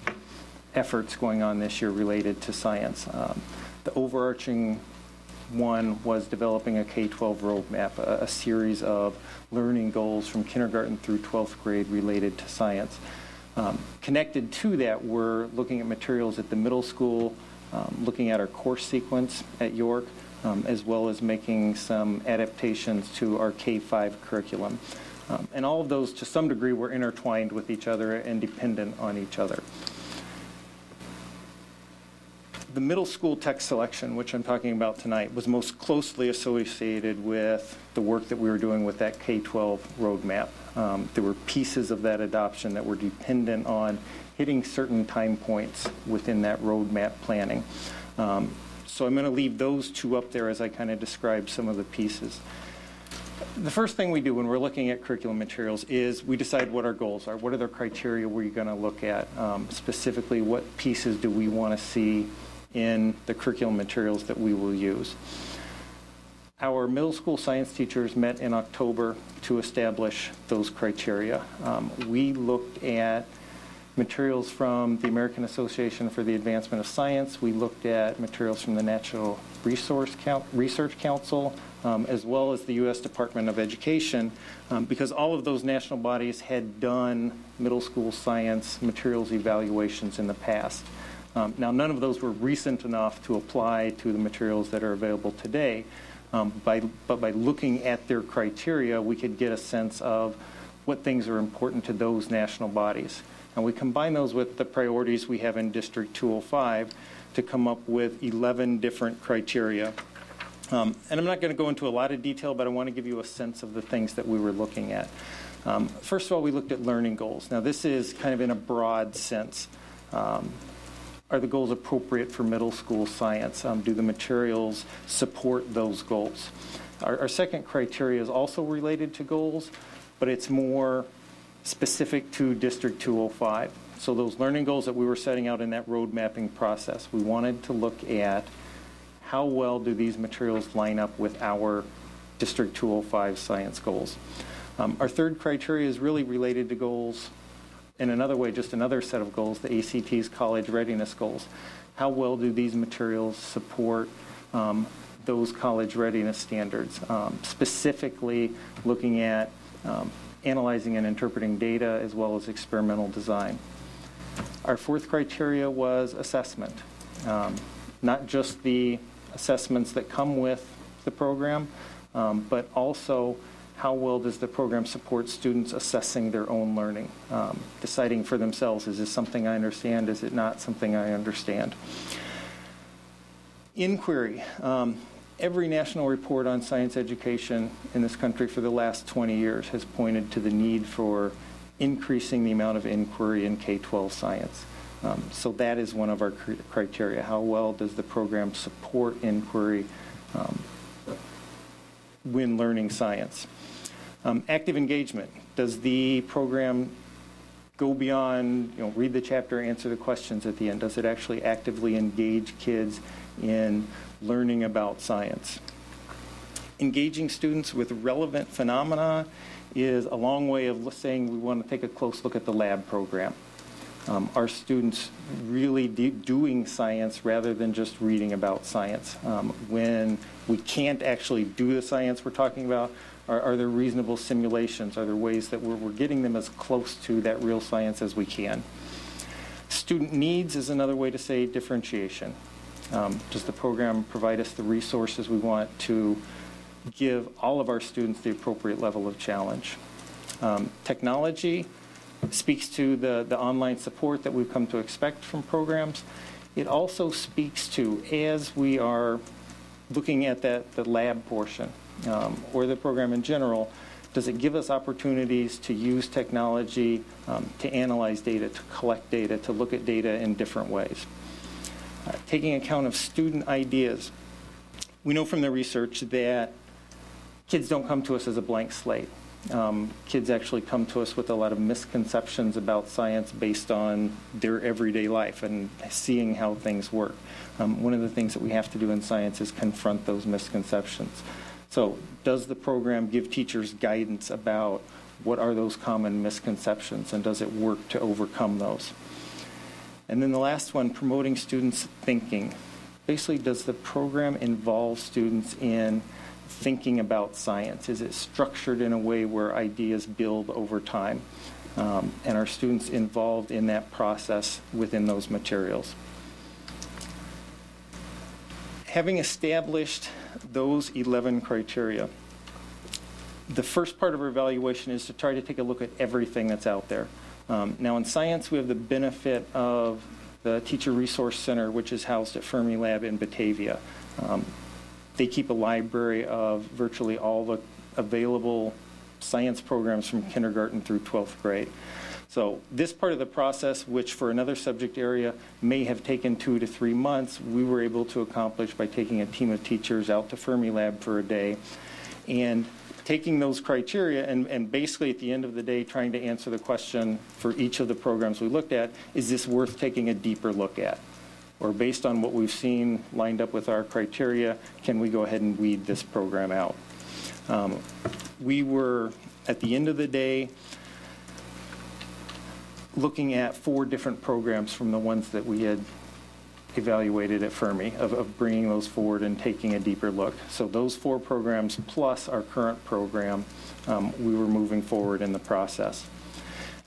efforts going on this year related to science. The overarching one was developing a K-12 roadmap, a series of learning goals from kindergarten through 12th grade related to science. Connected to that, we're looking at materials at the middle school, looking at our course sequence at York, as well as making some adaptations to our K-5 curriculum. And all of those, to some degree, were intertwined with each other and dependent on each other. The middle school text selection, which I'm talking about tonight, was most closely associated with the work that we were doing with that K-12 roadmap. There were pieces of that adoption that were dependent on hitting certain time points within that roadmap planning. So I'm going to leave those two up there as I kind of describe some of the pieces. The first thing we do when we're looking at curriculum materials is we decide what our goals are. What are the criteria we're going to look at? Specifically, what pieces do we want to see in the curriculum materials that we will use? Our middle school science teachers met in October to establish those criteria. We looked at materials from the American Association for the Advancement of Science. We looked at materials from the National Research Council, as well as the U.S. Department of Education, because all of those national bodies had done middle school science materials evaluations in the past. Now, none of those were recent enough to apply to the materials that are available today, but by looking at their criteria, we could get a sense of what things are important to those national bodies. And we combine those with the priorities we have in District 205 to come up with 11 different criteria. And I'm not going to go into a lot of detail, but I want to give you a sense of the things that we were looking at. First of all, we looked at learning goals. Now, this is kind of in a broad sense. Are the goals appropriate for middle school science? Do the materials support those goals? Our second criteria is also related to goals, but it's more specific to District 205. So those learning goals that we were setting out in that road mapping process, we wanted to look at how well do these materials line up with our District 205 science goals. Our third criteria is really related to goals in another way, just another set of goals, the ACT's college readiness goals. How well do these materials support those college readiness standards, specifically looking at analyzing and interpreting data as well as experimental design. Our fourth criteria was assessment, not just the assessments that come with the program, but also how well does the program support students assessing their own learning, deciding for themselves, is this something I understand, is it not something I understand? Inquiry. Every national report on science education in this country for the last 20 years has pointed to the need for increasing the amount of inquiry in K-12 science. So that is one of our criteria. How well does the program support inquiry when learning science? Active engagement. Does the program go beyond, read the chapter, answer the questions at the end? Does it actually actively engage kids in learning about science? Engaging students with relevant phenomena is a long way of saying we want to take a close look at the lab program. Are students really doing science rather than just reading about science? When we can't actually do the science we're talking about, are there reasonable simulations? Are there ways that we're getting them as close to that real science as we can? Student needs is another way to say differentiation. Does the program provide us the resources we want to give all of our students the appropriate level of challenge? Technology speaks to the online support that we've come to expect from programs. It also speaks to, as we are looking at the lab portion or the program in general, does it give us opportunities to use technology to analyze data, to collect data, to look at data in different ways? Taking account of student ideas. We know from the research that kids don't come to us as a blank slate. Kids actually come to us with a lot of misconceptions about science based on their everyday life and seeing how things work. One of the things that we have to do in science is confront those misconceptions. So does the program give teachers guidance about what are those common misconceptions, and does it work to overcome those? And then the last one, promoting students' thinking. Basically, does the program involve students in thinking about science? Is it structured in a way where ideas build over time? And are students involved in that process within those materials? Having established those 11 criteria, the first part of our evaluation is to try to take a look at everything that's out there. Now in science, we have the benefit of the Teacher Resource Center, which is housed at Fermilab in Batavia. They keep a library of virtually all the available science programs from kindergarten through 12th grade. So this part of the process, which for another subject area may have taken 2 to 3 months, we were able to accomplish by taking a team of teachers out to Fermilab for a day and taking those criteria and basically at the end of the day trying to answer the question for each of the programs we looked at, is this worth taking a deeper look at? Or based on what we've seen lined up with our criteria, can we go ahead and weed this program out? We were, at the end of the day, looking at 4 different programs from the ones that we had evaluated at Fermi, of bringing those forward and taking a deeper look. So those 4 programs plus our current program, we were moving forward in the process.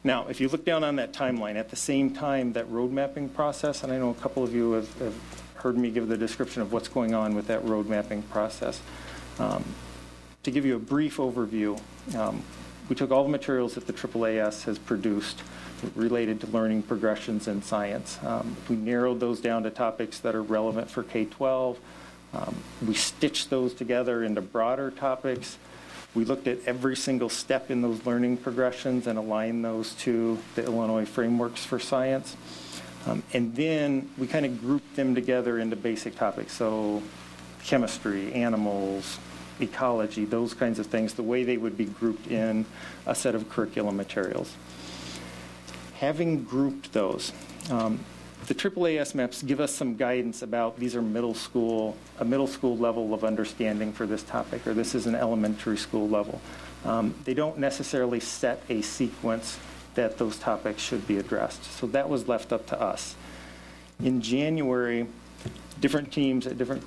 Now, if you look down on that timeline, at the same time, that road mapping process, and I know a couple of you have heard me give the description of what's going on with that road mapping process. To give you a brief overview, we took all the materials that the AAAS has produced related to learning progressions in science. We narrowed those down to topics that are relevant for K-12. We stitched those together into broader topics. We looked at every single step in those learning progressions and aligned those to the Illinois frameworks for science. And then we kind of grouped them together into basic topics. So chemistry, animals, ecology, those kinds of things, the way they would be grouped in a set of curriculum materials. Having grouped those, the AAAS maps give us some guidance about these are a middle school level of understanding for this topic, or this is an elementary school level. They don't necessarily set a sequence that those topics should be addressed. So that was left up to us. In January, different teams at different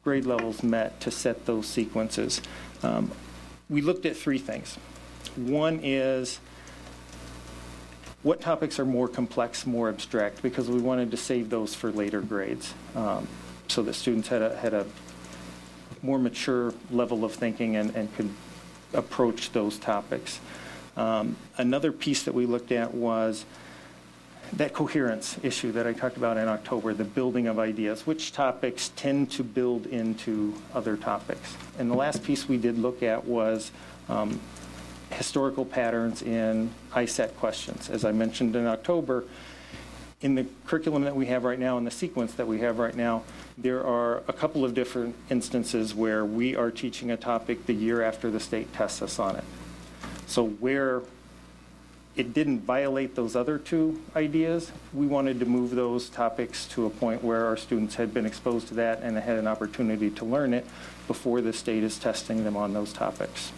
grade levels met to set those sequences. We looked at 3 things. One is, what topics are more complex, more abstract, because we wanted to save those for later grades so that students had a more mature level of thinking and could approach those topics. Another piece that we looked at was that coherence issue that I talked about in October, the building of ideas. Which topics tend to build into other topics? And the last piece we did look at was historical patterns in ISET questions. As I mentioned in October, in the curriculum that we have right now, in the sequence that we have right now, there are a couple of different instances where we are teaching a topic the year after the state tests us on it. So where it didn't violate those other two ideas, we wanted to move those topics to a point where our students had been exposed to that and had an opportunity to learn it before the state is testing them on those topics.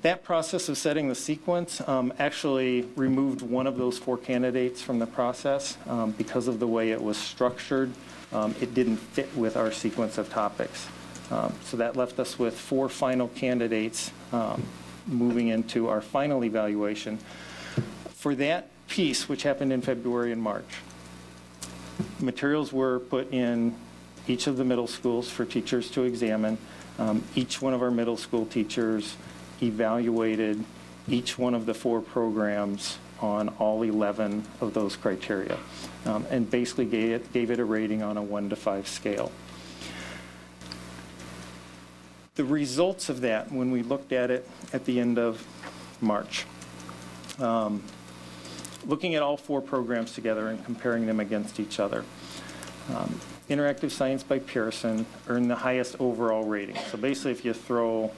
That process of setting the sequence actually removed one of those 4 candidates from the process because of the way it was structured. It didn't fit with our sequence of topics. So that left us with 4 final candidates moving into our final evaluation. For that piece, which happened in February and March, materials were put in each of the middle schools for teachers to examine. Each one of our middle school teachers evaluated each one of the 4 programs on all 11 of those criteria, and basically gave it a rating on a 1 to 5 scale. The results of that, when we looked at it at the end of March, looking at all 4 programs together and comparing them against each other, Interactive Science by Pearson earned the highest overall rating. So basically, if you throw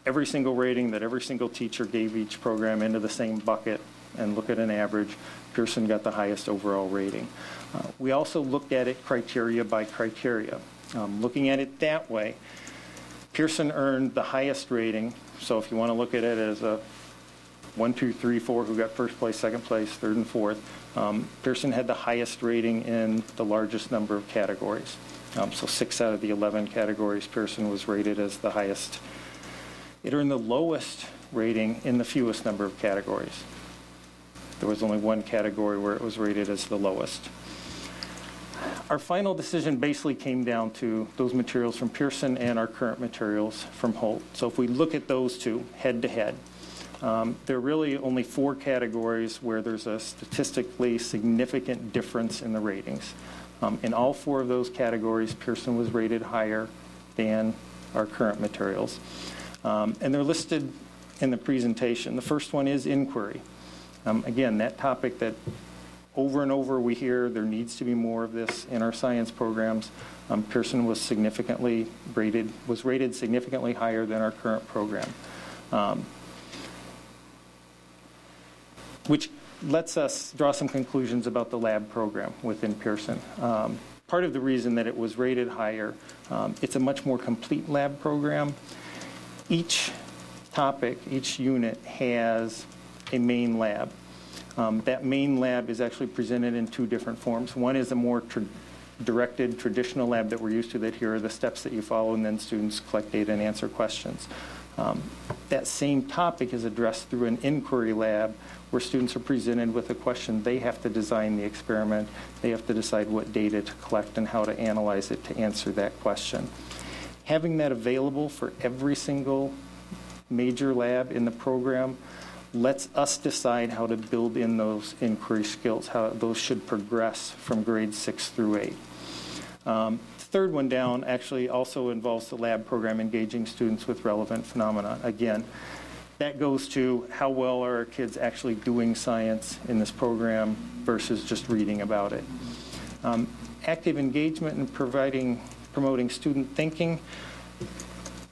every single rating that every single teacher gave each program into the same bucket and look at an average, Pearson got the highest overall rating. We also looked at it criteria by criteria. Looking at it that way, Pearson earned the highest rating. So if you want to look at it as a 1, 2, 3, 4, who got first place, second place, third, and fourth, Pearson had the highest rating in the largest number of categories. So 6 out of the 11 categories, Pearson was rated as the highest. It earned the lowest rating in the fewest number of categories. There was only 1 category where it was rated as the lowest. Our final decision basically came down to those materials from Pearson and our current materials from Holt. So if we look at those two head to head, there are really only 4 categories where there's a statistically significant difference in the ratings. In all 4 of those categories, Pearson was rated higher than our current materials. And they're listed in the presentation. The first one is inquiry. Again, that topic that over and over we hear there needs to be more of this in our science programs. Pearson was rated significantly higher than our current program, which lets us draw some conclusions about the lab program within Pearson. Part of the reason that it was rated higher, it's a much more complete lab program. Each topic, each unit has a main lab. That main lab is actually presented in 2 different forms. One is a more directed traditional lab that we're used to, that here are the steps that you follow, and then students collect data and answer questions. That same topic is addressed through an inquiry lab where students are presented with a question. They have to design the experiment. They have to decide what data to collect and how to analyze it to answer that question. Having that available for every single major lab in the program lets us decide how to build in those inquiry skills, how those should progress from grades 6 through 8. The third one down actually also involves the lab program engaging students with relevant phenomena. Again, that goes to how well are our kids actually doing science in this program versus just reading about it. Active engagement and promoting student thinking.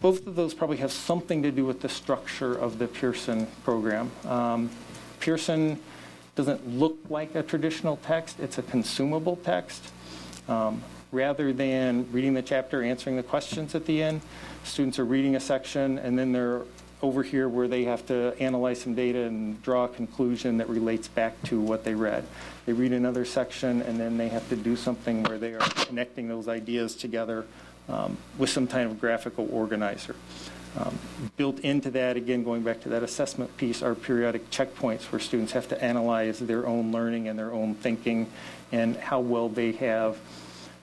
Both of those probably have something to do with the structure of the Pearson program. Pearson doesn't look like a traditional text. It's a consumable text. Rather than reading the chapter, answering the questions at the end, students are reading a section, and then they're over here where they have to analyze some data and draw a conclusion that relates back to what they read. They read another section, and then they have to do something where they are connecting those ideas together with some kind of graphical organizer. Built into that, again, going back to that assessment piece, are periodic checkpoints where students have to analyze their own learning and their own thinking and how well they have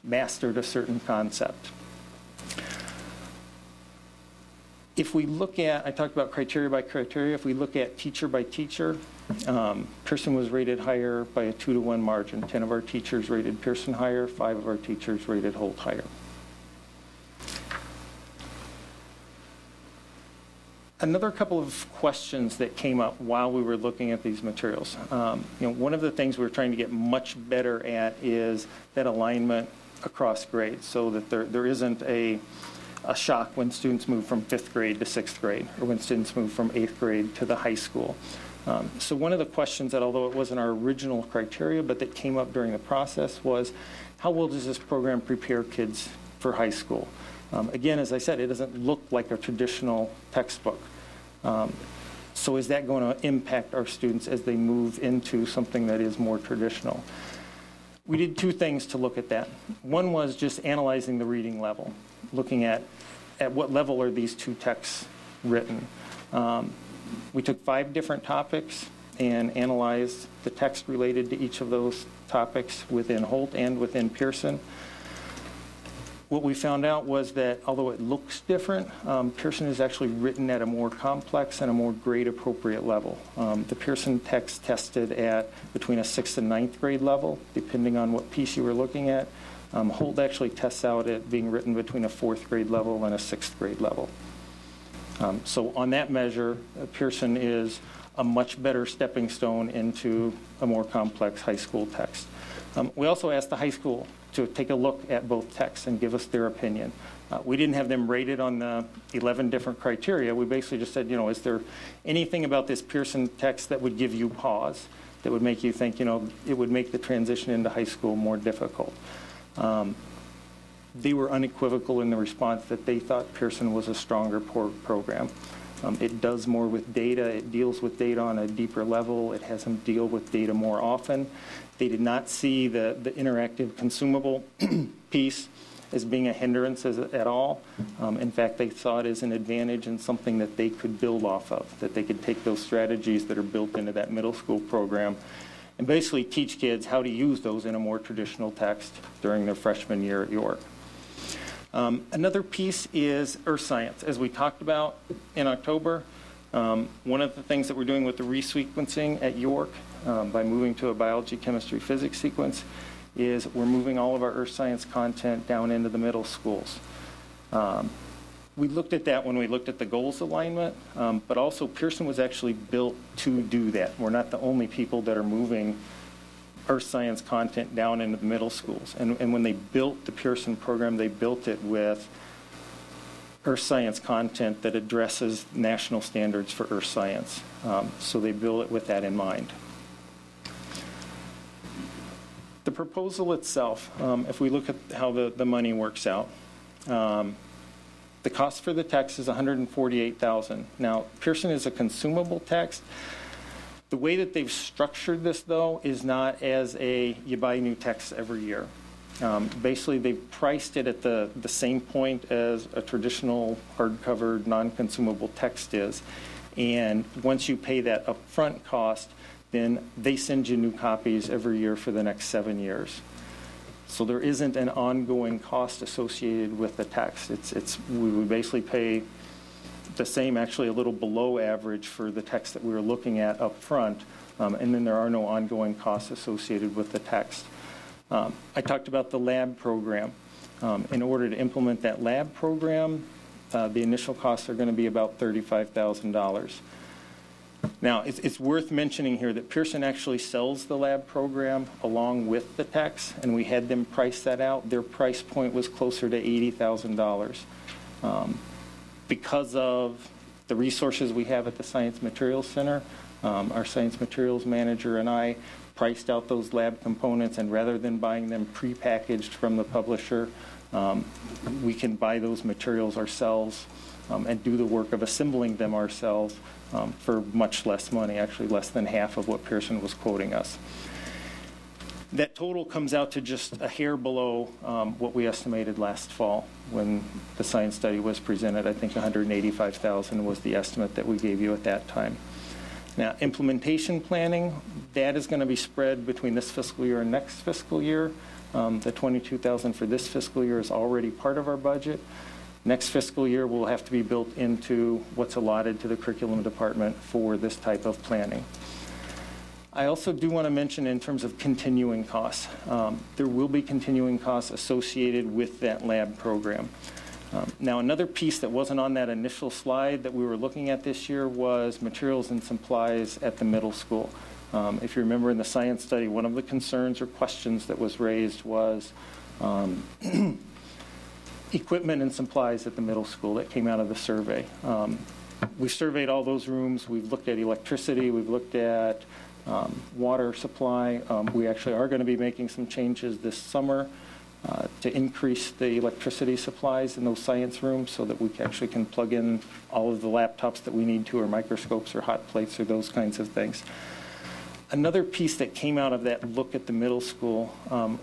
mastered a certain concept. If we look at, I talked about criteria by criteria, if we look at teacher by teacher, Pearson was rated higher by a 2-to-1 margin. 10 of our teachers rated Pearson higher, 5 of our teachers rated Holt higher. Another couple of questions that came up while we were looking at these materials. One of the things we're trying to get much better at is that alignment across grades, so that there isn't a a shock when students move from 5th grade to 6th grade, or when students move from 8th grade to the high school. So one of the questions that, although it wasn't our original criteria, but that came up during the process was, how well does this program prepare kids for high school? Again, as I said, it doesn't look like a traditional textbook. So is that going to impact our students as they move into something that is more traditional? We did two things to look at that. One was just analyzing the reading level, looking at what level are these two texts written. We took 5 different topics and analyzed the text related to each of those topics within Holt and within Pearson. What we found out was that although it looks different, Pearson is actually written at a more complex and a more grade-appropriate level. The Pearson text tested at between a 6th and 9th grade level, depending on what piece you were looking at. Holt actually tests out at being written between a 4th grade level and a 6th grade level. So on that measure, Pearson is a much better stepping stone into a more complex high school text. We also asked the high school to take a look at both texts and give us their opinion. We didn't have them rated on the 11 different criteria. We basically just said, is there anything about this Pearson text that would give you pause, that would make you think, it would make the transition into high school more difficult? They were unequivocal in the response that they thought Pearson was a stronger program. It does more with data. It deals with data on a deeper level. It has them deal with data more often. They did not see the interactive consumable piece as being a hindrance at all. In fact, they saw it as an advantage and something that they could build off of, that they could take those strategies that are built into that middle school program and basically teach kids how to use those in a more traditional text during their freshman year at York. Another piece is earth science. As we talked about in October, one of the things that we're doing with the resequencing at York by moving to a biology, chemistry, physics sequence is we're moving all of our earth science content down into the middle schools. We looked at that when we looked at the goals alignment, but also Pearson was actually built to do that. We're not the only people that are moving earth science content down into the middle schools. And when they built the Pearson program, they built it with earth science content that addresses national standards for earth science. So they built it with that in mind. The proposal itself, if we look at how the money works out, the cost for the text is $148,000. Now, Pearson is a consumable text. The way that they've structured this, though, is not as you buy new text every year. Basically, they've priced it at the same point as a traditional hardcover, non-consumable text is. And once you pay that upfront cost, then they send you new copies every year for the next 7 years. So there isn't an ongoing cost associated with the text. We would basically pay the same, actually a little below average for the text that we were looking at up front, and then there are no ongoing costs associated with the text. I talked about the lab program. In order to implement that lab program, the initial costs are going to be about $35,000. Now, it's worth mentioning here that Pearson actually sells the lab program along with the text, and we had them price that out. Their price point was closer to $80,000. Because of the resources we have at the Science Materials Center, our Science Materials Manager and I priced out those lab components, and rather than buying them prepackaged from the publisher, we can buy those materials ourselves and do the work of assembling them ourselves for much less money, actually less than half of what Pearson was quoting us. That total comes out to just a hair below what we estimated last fall when the science study was presented. I think $185,000 was the estimate that we gave you at that time. Now, implementation planning, that is going to be spread between this fiscal year and next fiscal year. The $22,000 for this fiscal year is already part of our budget. Next fiscal year will have to be built into what's allotted to the curriculum department for this type of planning. I also do want to mention in terms of continuing costs. There will be continuing costs associated with that lab program. Now, another piece that wasn't on that initial slide that we were looking at this year was materials and supplies at the middle school. If you remember in the science study, one of the concerns or questions that was raised was equipment and supplies at the middle school that came out of the survey. We surveyed all those rooms. We've looked at electricity. We've looked at water supply. We actually are going to be making some changes this summer to increase the electricity supplies in those science rooms so that we actually can plug in all of the laptops that we need to, or microscopes or hot plates or those kinds of things. Another piece that came out of that look at the middle school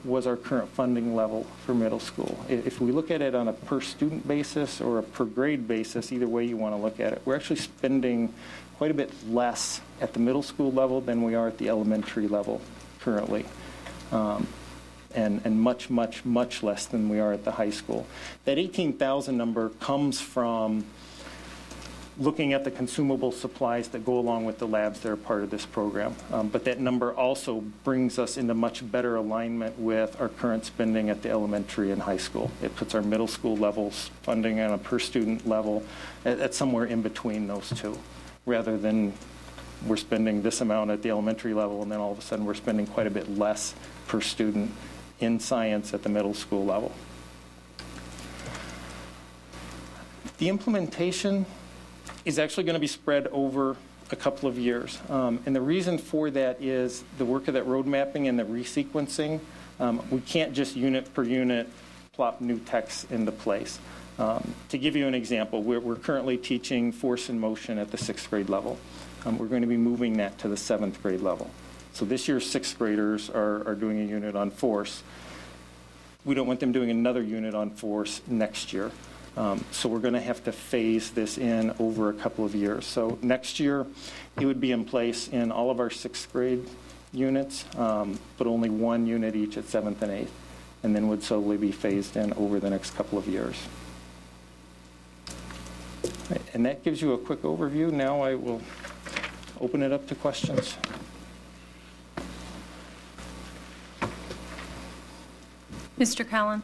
was our current funding level for middle school. If we look at it on a per student basis or a per grade basis, either way you want to look at it, we're actually spending quite a bit less at the middle school level than we are at the elementary level currently. And much, much, much less than we are at the high school. That 18,000 number comes from looking at the consumable supplies that go along with the labs that are part of this program. But that number also brings us into much better alignment with our current spending at the elementary and high school. It puts our middle school levels funding on a per student level at somewhere in between those two, rather than we're spending this amount at the elementary level and then all of a sudden we're spending quite a bit less per student in science at the middle school level. The implementation is actually going to be spread over a couple of years. And the reason for that is the work of that road mapping and the resequencing. We can't just unit per unit plop new text into place. To give you an example, we're currently teaching force and motion at the 6th grade level. We're going to be moving that to the 7th grade level. So this year's 6th graders are doing a unit on force. We don't want them doing another unit on force next year. So we're going to have to phase this in over a couple of years. So next year, it would be in place in all of our 6th grade units, but only one unit each at 7th and 8th, and then would slowly be phased in over the next couple of years. And that gives you a quick overview. Now I will open it up to questions. Mr. Collin.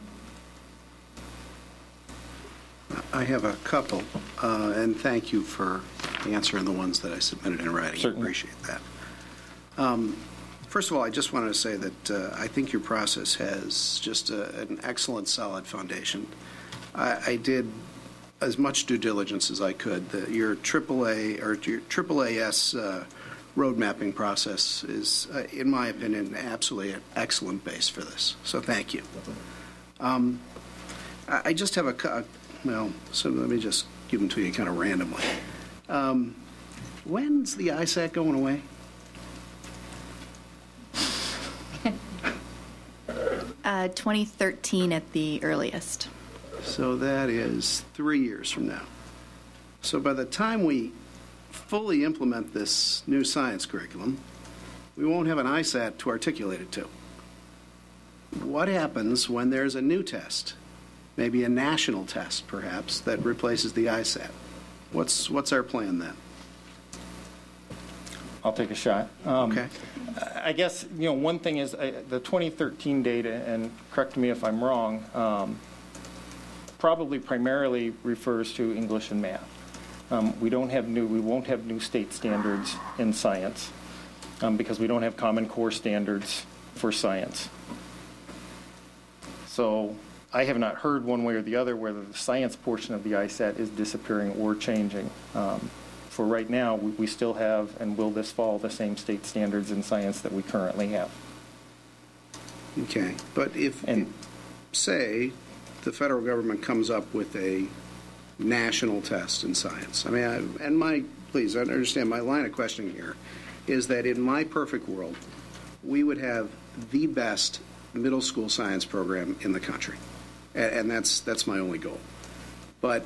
I have a couple, and thank you for answering the ones that I submitted in writing. Certainly. I appreciate that. First of all, I just wanted to say that I think your process has just an excellent, solid foundation. I did as much due diligence as I could. Your AAA or your AAAS road mapping process is, in my opinion, absolutely an excellent base for this. So thank you. I just have so let me just give them to you kind of randomly. When's the ISAC going away? 2013 at the earliest. So that is 3 years from now. So by the time we fully implement this new science curriculum, we won't have an ISAT to articulate it to. What happens when there's a new test, maybe a national test perhaps, that replaces the ISAT? What's our plan then? I'll take a shot. Okay. I guess, one thing is the 2013 data, and correct me if I'm wrong, probably primarily refers to English and math. We won't have new state standards in science because we don't have Common Core standards for science. So I have not heard one way or the other whether the science portion of the ISAT is disappearing or changing. For right now, we still have, and will this fall, the same state standards in science that we currently have. Okay, but if say the federal government comes up with a national test in science, please understand my line of questioning here is that in my perfect world, we would have the best middle school science program in the country, and that's my only goal. But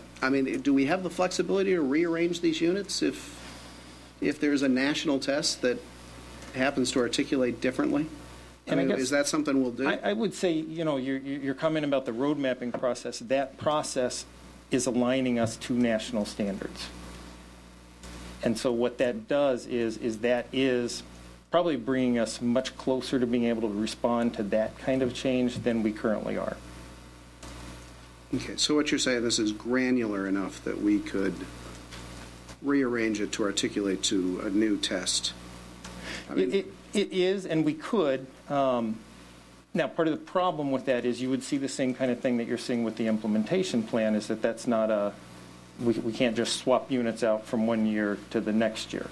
do we have the flexibility to rearrange these units if there's a national test that happens to articulate differently? And I guess, is that something we'll do? I would say, your comment about the road mapping process, that process is aligning us to national standards. And so what that does is that is probably bringing us much closer to being able to respond to that kind of change than we currently are. Okay, so what you're saying, this is granular enough that we could rearrange it to articulate to a new test. It is, and we could. Now, part of the problem with that is you would see the same kind of thing that you're seeing with the implementation plan, is that that's not a, we can't just swap units out from one year to the next year,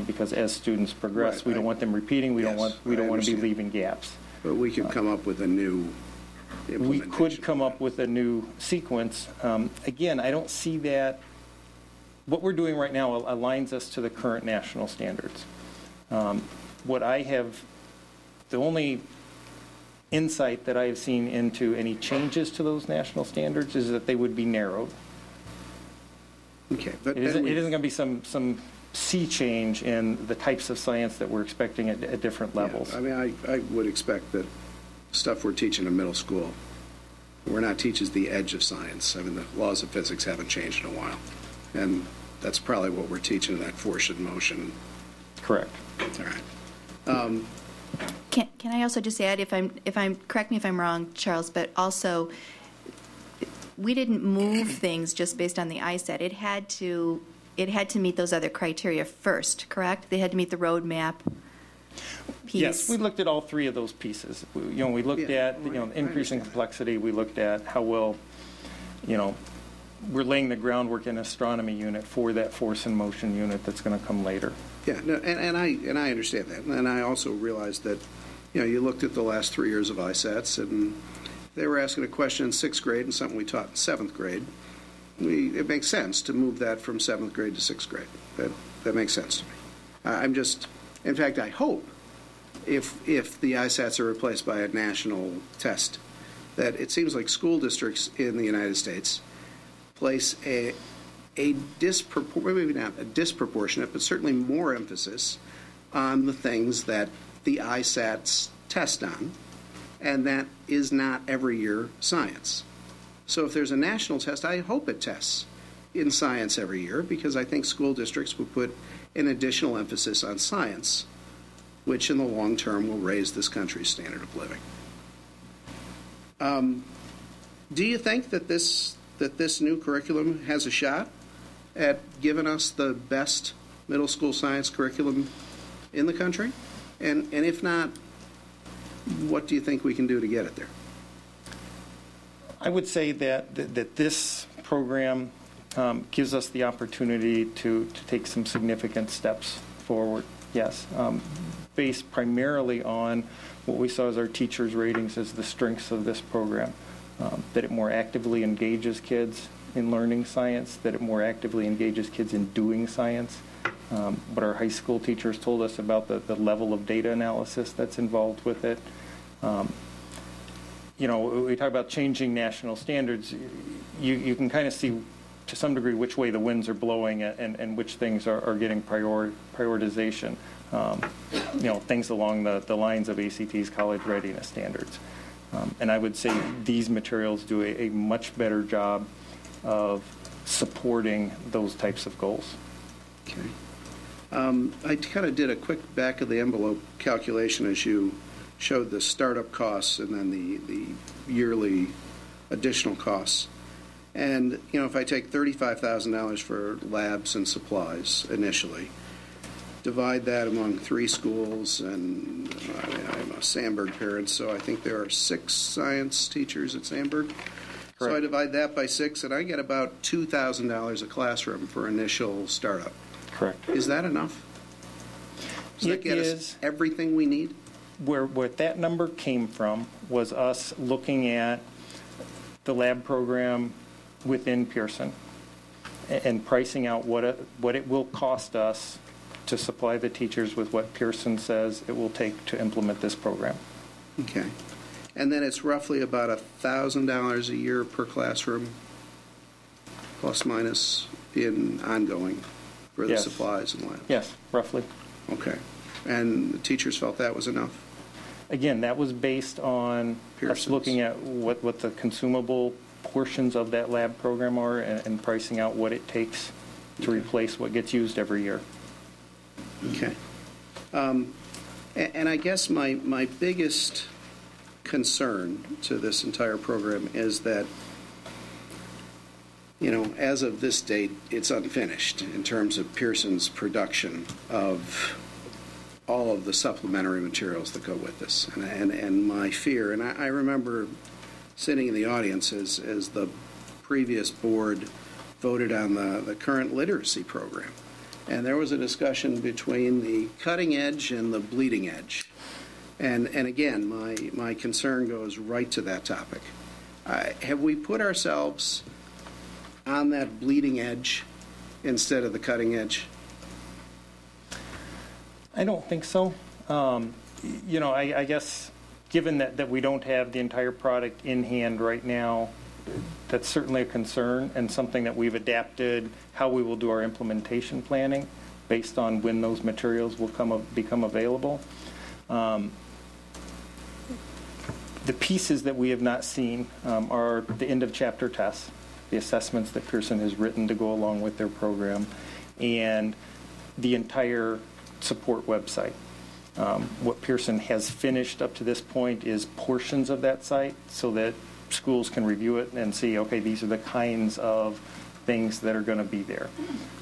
because as students progress, we don't want them repeating, we don't want to be leaving gaps. But we could come up with a new We could come up with a new sequence. Again, I don't see that. What we're doing right now aligns us to the current national standards. What I have, the only insight that I have seen into any changes to those national standards is that they would be narrowed. Okay, but it isn't going to be some sea change in the types of science that we're expecting at different levels. Yeah, I mean, I would expect that stuff we're teaching in middle school, we're not teaching the edge of science. I mean, the laws of physics haven't changed in a while, and that's probably what we're teaching in that force and motion. Correct. All right. Can I also just add, if I'm correct me if I'm wrong, Charles, but also we didn't move things just based on the ISAT. It had to meet those other criteria first, correct? They had to meet the roadmap piece. Yes, we looked at all three of those pieces. We looked at increasing complexity. We looked at how well, we're laying the groundwork in astronomy unit for that force and motion unit that's going to come later. Yeah, no, and I understand that, and I also realized that, you looked at the last 3 years of ISATs, and they were asking a question in 6th grade and something we taught in 7th grade. It makes sense to move that from 7th grade to 6th grade. That makes sense to me. In fact, I hope if the ISATs are replaced by a national test, that it seems like school districts in the United States place maybe not a disproportionate, but certainly more emphasis on the things that the ISATs test on, and that is not every year science. So if there's a national test, I hope it tests in science every year, because I think school districts will put an additional emphasis on science, which in the long term will raise this country's standard of living. Do you think that this new curriculum has a shot at giving us the best middle school science curriculum in the country? And if not, what do you think we can do to get it there? I would say that this program gives us the opportunity to take some significant steps forward, yes, based primarily on what we saw as our teachers' ratings as the strengths of this program, that it more actively engages kids in learning science, that it more actively engages kids in doing science. What our high school teachers told us about the level of data analysis that's involved with it. We talk about changing national standards. You can kind of see to some degree which way the winds are blowing and which things are getting prioritization. Things along the lines of ACT's college readiness standards. And I would say these materials do a much better job of supporting those types of goals. Okay. I kind of did a quick back-of-the-envelope calculation as you showed the startup costs and then the yearly additional costs. And, if I take $35,000 for labs and supplies initially, divide that among 3 schools, and I'm a Sandburg parent, so I think there are 6 science teachers at Sandburg. Correct. So I divide that by 6, and I get about $2,000 a classroom for initial startup. Correct. Is that enough? Does that get us everything we need? Where that number came from was us looking at the lab program within Pearson and pricing out what it will cost us to supply the teachers with what Pearson says it will take to implement this program. Okay. And then it's roughly about $1,000 a year per classroom, plus minus, in ongoing for the supplies and labs. Yes, roughly. Okay. And the teachers felt that was enough? Again, that was based on us looking at what the consumable portions of that lab program are and pricing out what it takes to replace what gets used every year. Okay. And I guess my biggest concern to this entire program is that, as of this date, it's unfinished in terms of Pearson's production of all of the supplementary materials that go with this. And my fear, and I remember sitting in the audience as the previous board voted on the current literacy program. And there was a discussion between the cutting edge and the bleeding edge. And again, my concern goes right to that topic. Have we put ourselves on that bleeding edge instead of the cutting edge? I don't think so. I guess given that we don't have the entire product in hand right now, that's certainly a concern and something that we've adapted how we will do our implementation planning based on when those materials will become available. The pieces that we have not seen are the end of chapter tests, the assessments that Pearson has written to go along with their program, and the entire support website. What Pearson has finished up to this point is portions of that site so that schools can review it and see, okay, these are the kinds of things that are going to be there.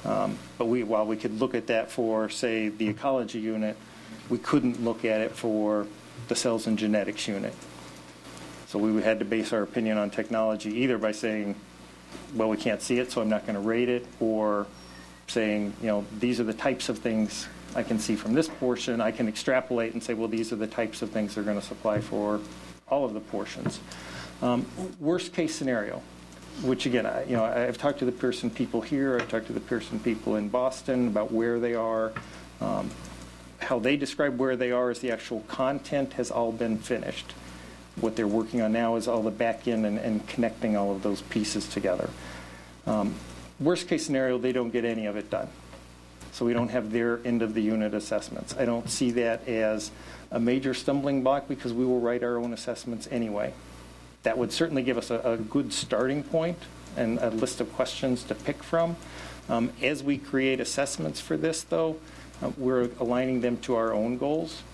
But while we could look at that for, say, the ecology unit, we couldn't look at it for the cells and genetics unit. So we had to base our opinion on technology either by saying, well, we can't see it, so I'm not going to rate it, or saying, these are the types of things I can see from this portion. I can extrapolate and say, well, these are the types of things they're going to supply for all of the portions. Worst case scenario, which again, I've talked to the Pearson people here, I've talked to the Pearson people in Boston about where they are. How they describe where they are is the actual content has all been finished. What they're working on now is all the back end and connecting all of those pieces together. Worst case scenario, they don't get any of it done. So we don't have their end of the unit assessments. I don't see that as a major stumbling block because we will write our own assessments anyway. That would certainly give us a good starting point and a list of questions to pick from. As we create assessments for this, though, we're aligning them to our own goals.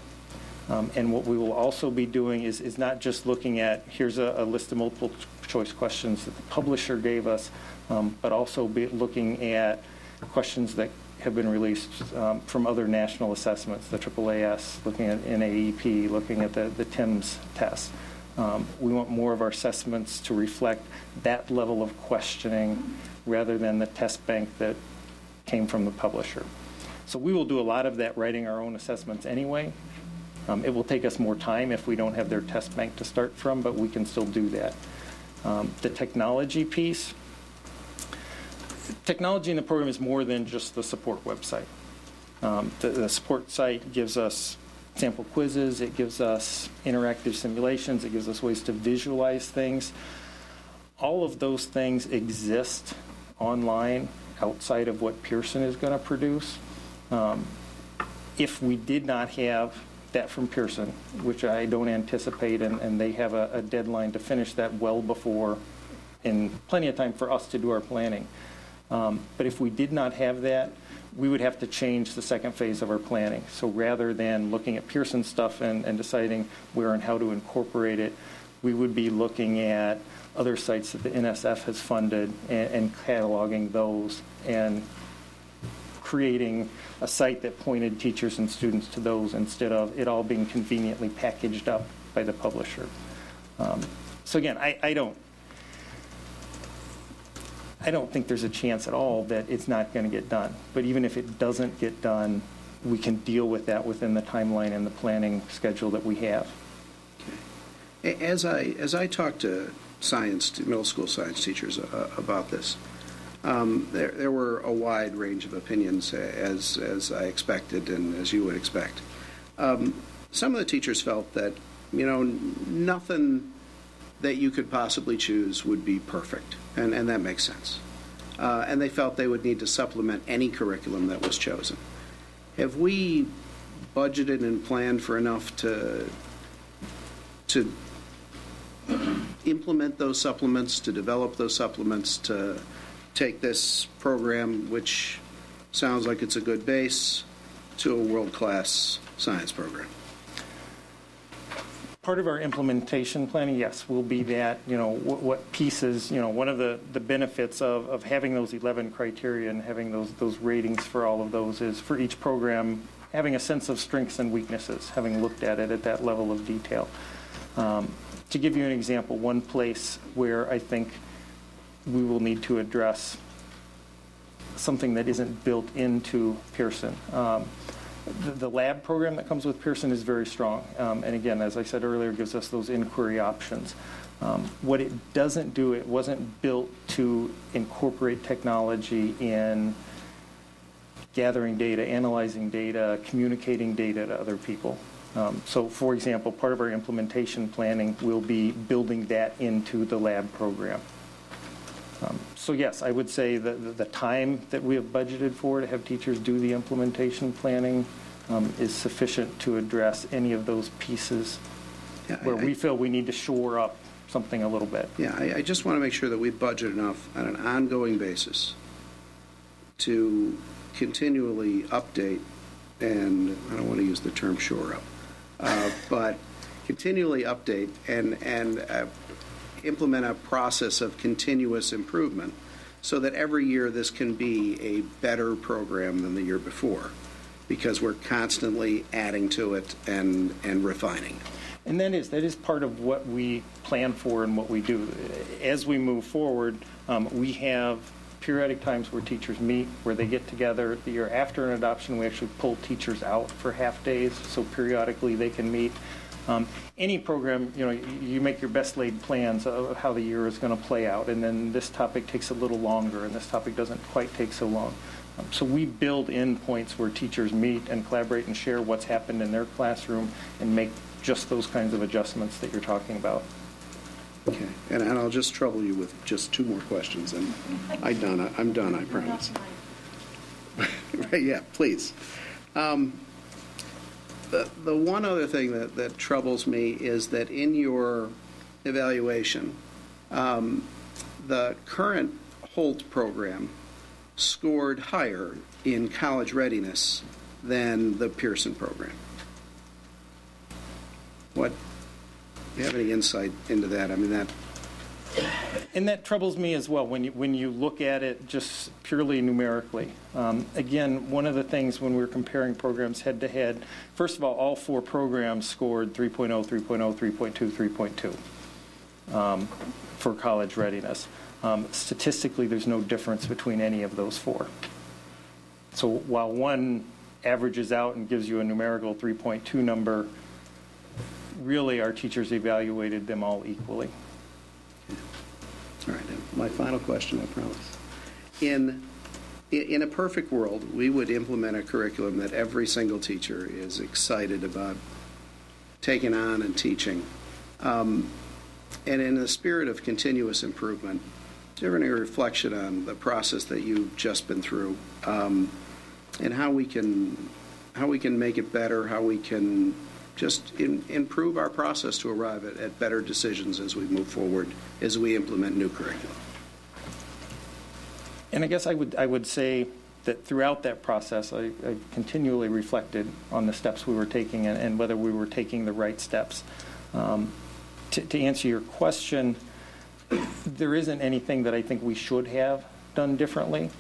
And what we will also be doing is not just looking at, here's a list of multiple choice questions that the publisher gave us, but also be looking at questions that have been released from other national assessments, the AAAS, looking at NAEP, looking at the TIMSS test. We want more of our assessments to reflect that level of questioning rather than the test bank that came from the publisher. So we will do a lot of that writing our own assessments anyway. It will take us more time if we don't have their test bank to start from, but we can still do that. The technology piece, technology in the program is more than just the support website. The support site gives us sample quizzes, it gives us interactive simulations, it gives us ways to visualize things. All of those things exist online outside of what Pearson is going to produce. If we did not have that from Pearson, which I don't anticipate, and they have a deadline to finish that well before, and plenty of time for us to do our planning. But if we did not have that, we would have to change the second phase of our planning. So rather than looking at Pearson stuff and deciding where and how to incorporate it, we would be looking at other sites that the NSF has funded and cataloging those and creating a site that pointed teachers and students to those instead of it all being conveniently packaged up by the publisher. So again, I don't think there's a chance at all that it's not going to get done. But even if it doesn't get done, we can deal with that within the timeline and the planning schedule that we have. Okay. As I talk to middle school science teachers about this, there were a wide range of opinions as I expected and as you would expect. Some of the teachers felt that nothing that you could possibly choose would be perfect, and that makes sense. And they felt they would need to supplement any curriculum that was chosen. Have we budgeted and planned for enough to implement those supplements, to develop those supplements, to take this program, which sounds like it's a good base, to a world-class science program? Part of our implementation planning, yes, will be that, what pieces, one of the benefits of having those 11 criteria and having those ratings for all of those is for each program, having a sense of strengths and weaknesses, having looked at it at that level of detail. To give you an example, one place where I think we will need to address something that isn't built into Pearson. The lab program that comes with Pearson is very strong. And again, as I said earlier, gives us those inquiry options. What it doesn't do, it wasn't built to incorporate technology in gathering data, analyzing data, communicating data to other people. So, for example, part of our implementation planning will be building that into the lab program. So yes, I would say that the time that we have budgeted for to have teachers do the implementation planning is sufficient to address any of those pieces where we feel we need to shore up something a little bit. Yeah, I just want to make sure that we budget enough on an ongoing basis to continually update, and I don't want to use the term shore up, but continually update and implement a process of continuous improvement so that every year this can be a better program than the year before, because we're constantly adding to it and refining it. And that is part of what we plan for and what we do. As we move forward, we have periodic times where teachers meet, where they get together. The year after an adoption, we actually pull teachers out for half days, so periodically they can meet. Any program, you make your best laid plans of how the year is going to play out, and then this topic takes a little longer, and this topic doesn't quite take so long. So we build in points where teachers meet and collaborate and share what's happened in their classroom and make just those kinds of adjustments that you're talking about. Okay, and I'll just trouble you with just two more questions, and I'm done, I promise. Yeah, please. The one other thing that troubles me is that in your evaluation, the current Holt program scored higher in college readiness than the Pearson program. Do you have any insight into that? I mean, And that troubles me as well when you look at it just purely numerically. Again, one of the things when we're comparing programs head to head, first of all 4 programs scored 3.0, 3.0, 3.2, 3.2 for college readiness. Statistically, there's no difference between any of those 4. So while one averages out and gives you a numerical 3.2 number, really our teachers evaluated them all equally. All right, my final question, I promise. In a perfect world, we would implement a curriculum that every single teacher is excited about taking on and teaching. And in the spirit of continuous improvement, do you have any reflection on the process that you've just been through, and how we can make it better, how we can just improve our process to arrive at better decisions as we move forward, as we implement new curriculum? And I guess I would say that throughout that process, I continually reflected on the steps we were taking and whether we were taking the right steps. To answer your question, there isn't anything that I think we should have done differently.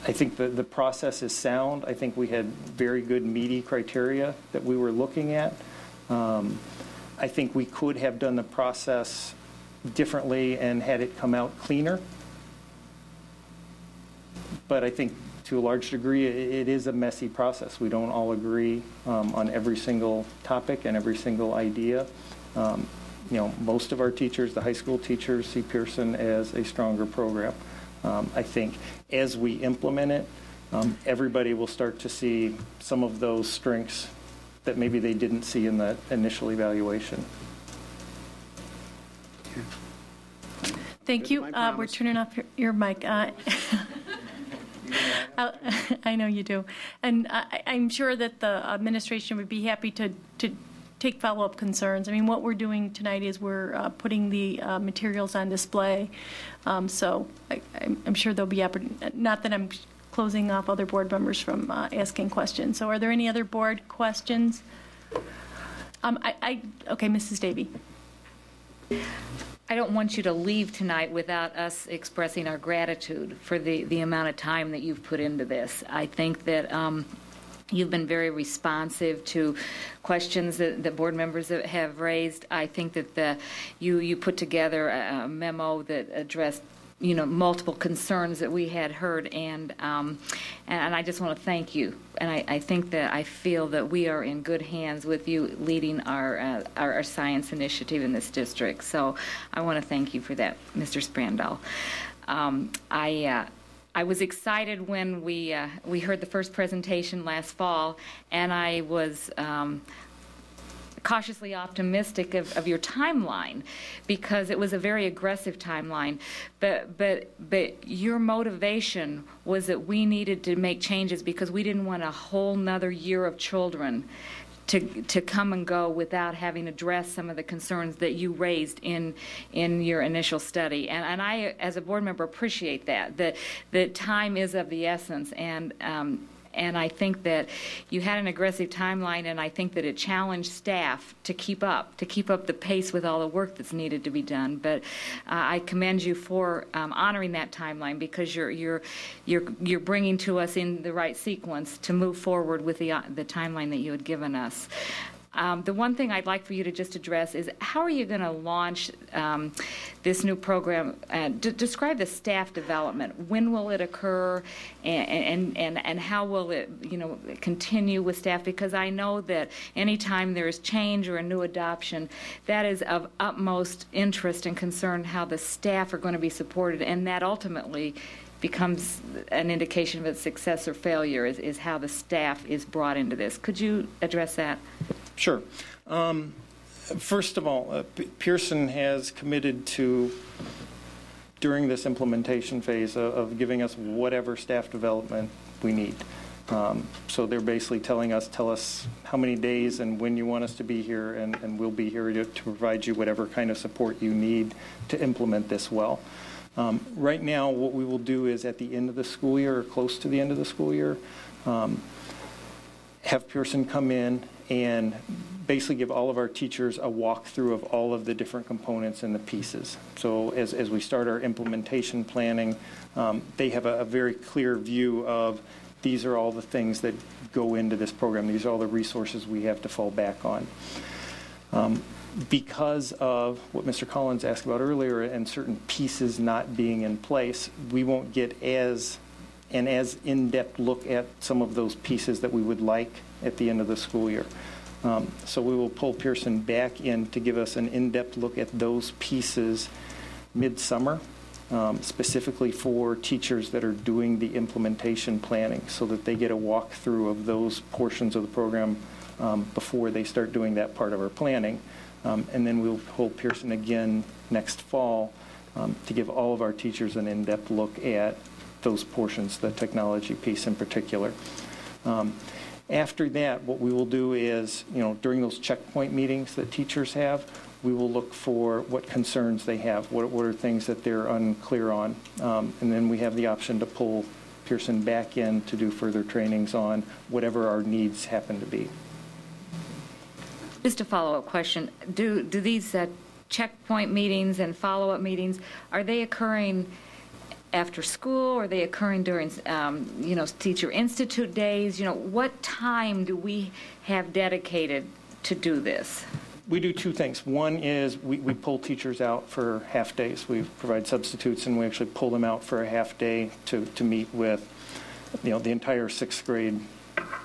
I think the process is sound. I think we had very good meaty criteria that we were looking at. I think we could have done the process differently and had it come out cleaner. But I think to a large degree it is a messy process. We don't all agree on every single topic and every single idea. Most of our teachers, the high school teachers, see Pearson as a stronger program. I think as we implement it, everybody will start to see some of those strengths that maybe they didn't see in the initial evaluation. Thank you. We're turning off your mic. I know you do. And I'm sure that the administration would be happy to take follow-up concerns. I mean, what we're doing tonight is we're putting the materials on display. So I'm sure there'll be, not that I'm closing off other board members from asking questions. So are there any other board questions? Okay, Mrs. Davey. I don't want you to leave tonight without us expressing our gratitude for the amount of time that you've put into this. I think that you've been very responsive to questions that board members have raised. I think that you put together a memo that addressed multiple concerns that we had heard, and I just want to thank you. And I think that I feel that we are in good hands with you leading our science initiative in this district. So I want to thank you for that, Mr. Sprandall. I was excited when we heard the first presentation last fall, and I was cautiously optimistic of your timeline, because it was a very aggressive timeline. But your motivation was that we needed to make changes because we didn't want a whole nother year of children to come and go without having addressed some of the concerns that you raised in your initial study. And I, as a board member, appreciate that time is of the essence. And I think that you had an aggressive timeline, and I think that it challenged staff to keep up the pace with all the work that's needed to be done. But I commend you for honoring that timeline, because you're bringing to us in the right sequence to move forward with the timeline that you had given us. The one thing I'd like for you to just address is, how are you going to launch this new program? Describe the staff development. When will it occur, and how will it continue with staff? Because I know that anytime there is change or a new adoption, that is of utmost interest and concern how the staff are going to be supported, and that ultimately becomes an indication of its success or failure, is how the staff is brought into this. Could you address that? Sure. First of all, Pearson has committed to, during this implementation phase, of giving us whatever staff development we need. So they're basically tell us how many days and when you want us to be here, and we'll be here to provide you whatever kind of support you need to implement this well. Right now, what we will do is, at the end of the school year, or close to the end of the school year, have Pearson come in and basically give all of our teachers a walkthrough of all of the different components and the pieces. So as we start our implementation planning, they have a very clear view of, these are all the things that go into this program. These are all the resources we have to fall back on. Because of what Mr. Collins asked about earlier, and certain pieces not being in place, we won't get as in-depth look at some of those pieces that we would like at the end of the school year. So we will pull Pearson back in to give us an in-depth look at those pieces midsummer, specifically for teachers that are doing the implementation planning, so that they get a walkthrough of those portions of the program before they start doing that part of our planning. And then we'll hold Pearson again next fall to give all of our teachers an in-depth look at those portions, the technology piece in particular. After that, what we will do is, during those checkpoint meetings that teachers have, we will look for what concerns they have, what are things that they're unclear on, and then we have the option to pull Pearson back in to do further trainings on whatever our needs happen to be. Just a follow-up question. Do these checkpoint meetings and follow-up meetings, are they occurring after school, or are they occurring during, Teacher Institute days? What time do we have dedicated to do this? We do two things. One is we pull teachers out for half days. We provide substitutes, and we actually pull them out for a half day to meet with, the entire sixth grade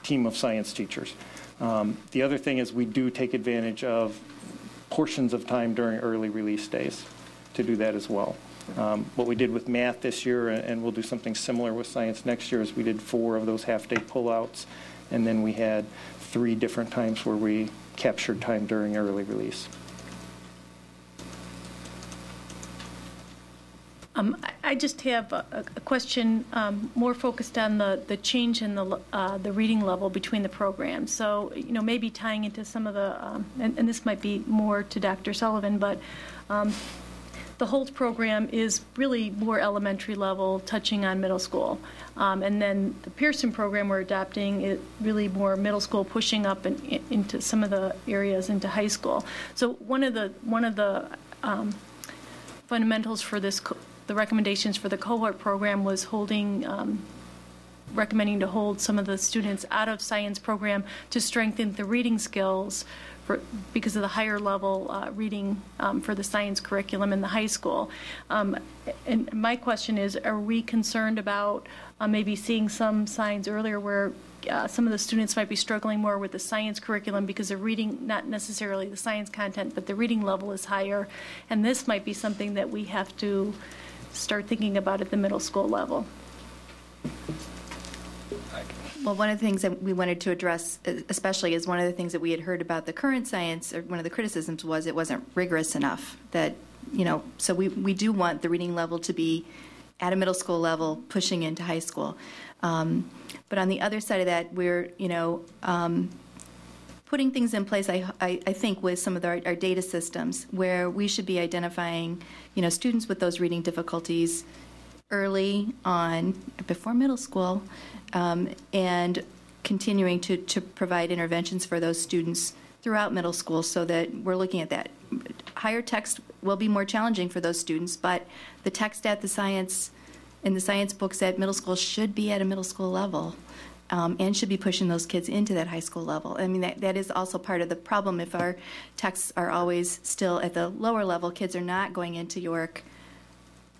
team of science teachers. The other thing is we do take advantage of portions of time during early release days to do that as well. What we did with math this year, and we'll do something similar with science next year, is we did 4 of those half-day pullouts, and then we had 3 different times where we captured time during early release. I just have a question more focused on the change in the reading level between the programs. So, maybe tying into some of the, and this might be more to Dr. Sullivan, but the Holt program is really more elementary level, touching on middle school. And then the Pearson program we're adopting is really more middle school, pushing up into some of the areas into high school. So one of the fundamentals for this, the recommendations for the cohort program was recommending to hold some of the students out of science program to strengthen the reading skills because of the higher level reading for the science curriculum in the high school. And my question is, are we concerned about maybe seeing some signs earlier where some of the students might be struggling more with the science curriculum because they're reading not necessarily the science content, but the reading level is higher, and this might be something that we have to start thinking about at the middle school level? Well, one of the things that we wanted to address, especially, is one of the things that we had heard about the current science, or one of the criticisms was it wasn't rigorous enough. That, so we do want the reading level to be at a middle school level, pushing into high school. But on the other side of that, we're, putting things in place, I think, with some of our data systems, where we should be identifying, students with those reading difficulties early on, before middle school, and continuing to provide interventions for those students throughout middle school, so that we're looking at that. Higher text will be more challenging for those students, but the text at the science, in the science books at middle school, should be at a middle school level, and should be pushing those kids into that high school level. I mean, that is also part of the problem. If our texts are always still at the lower level, kids are not going into York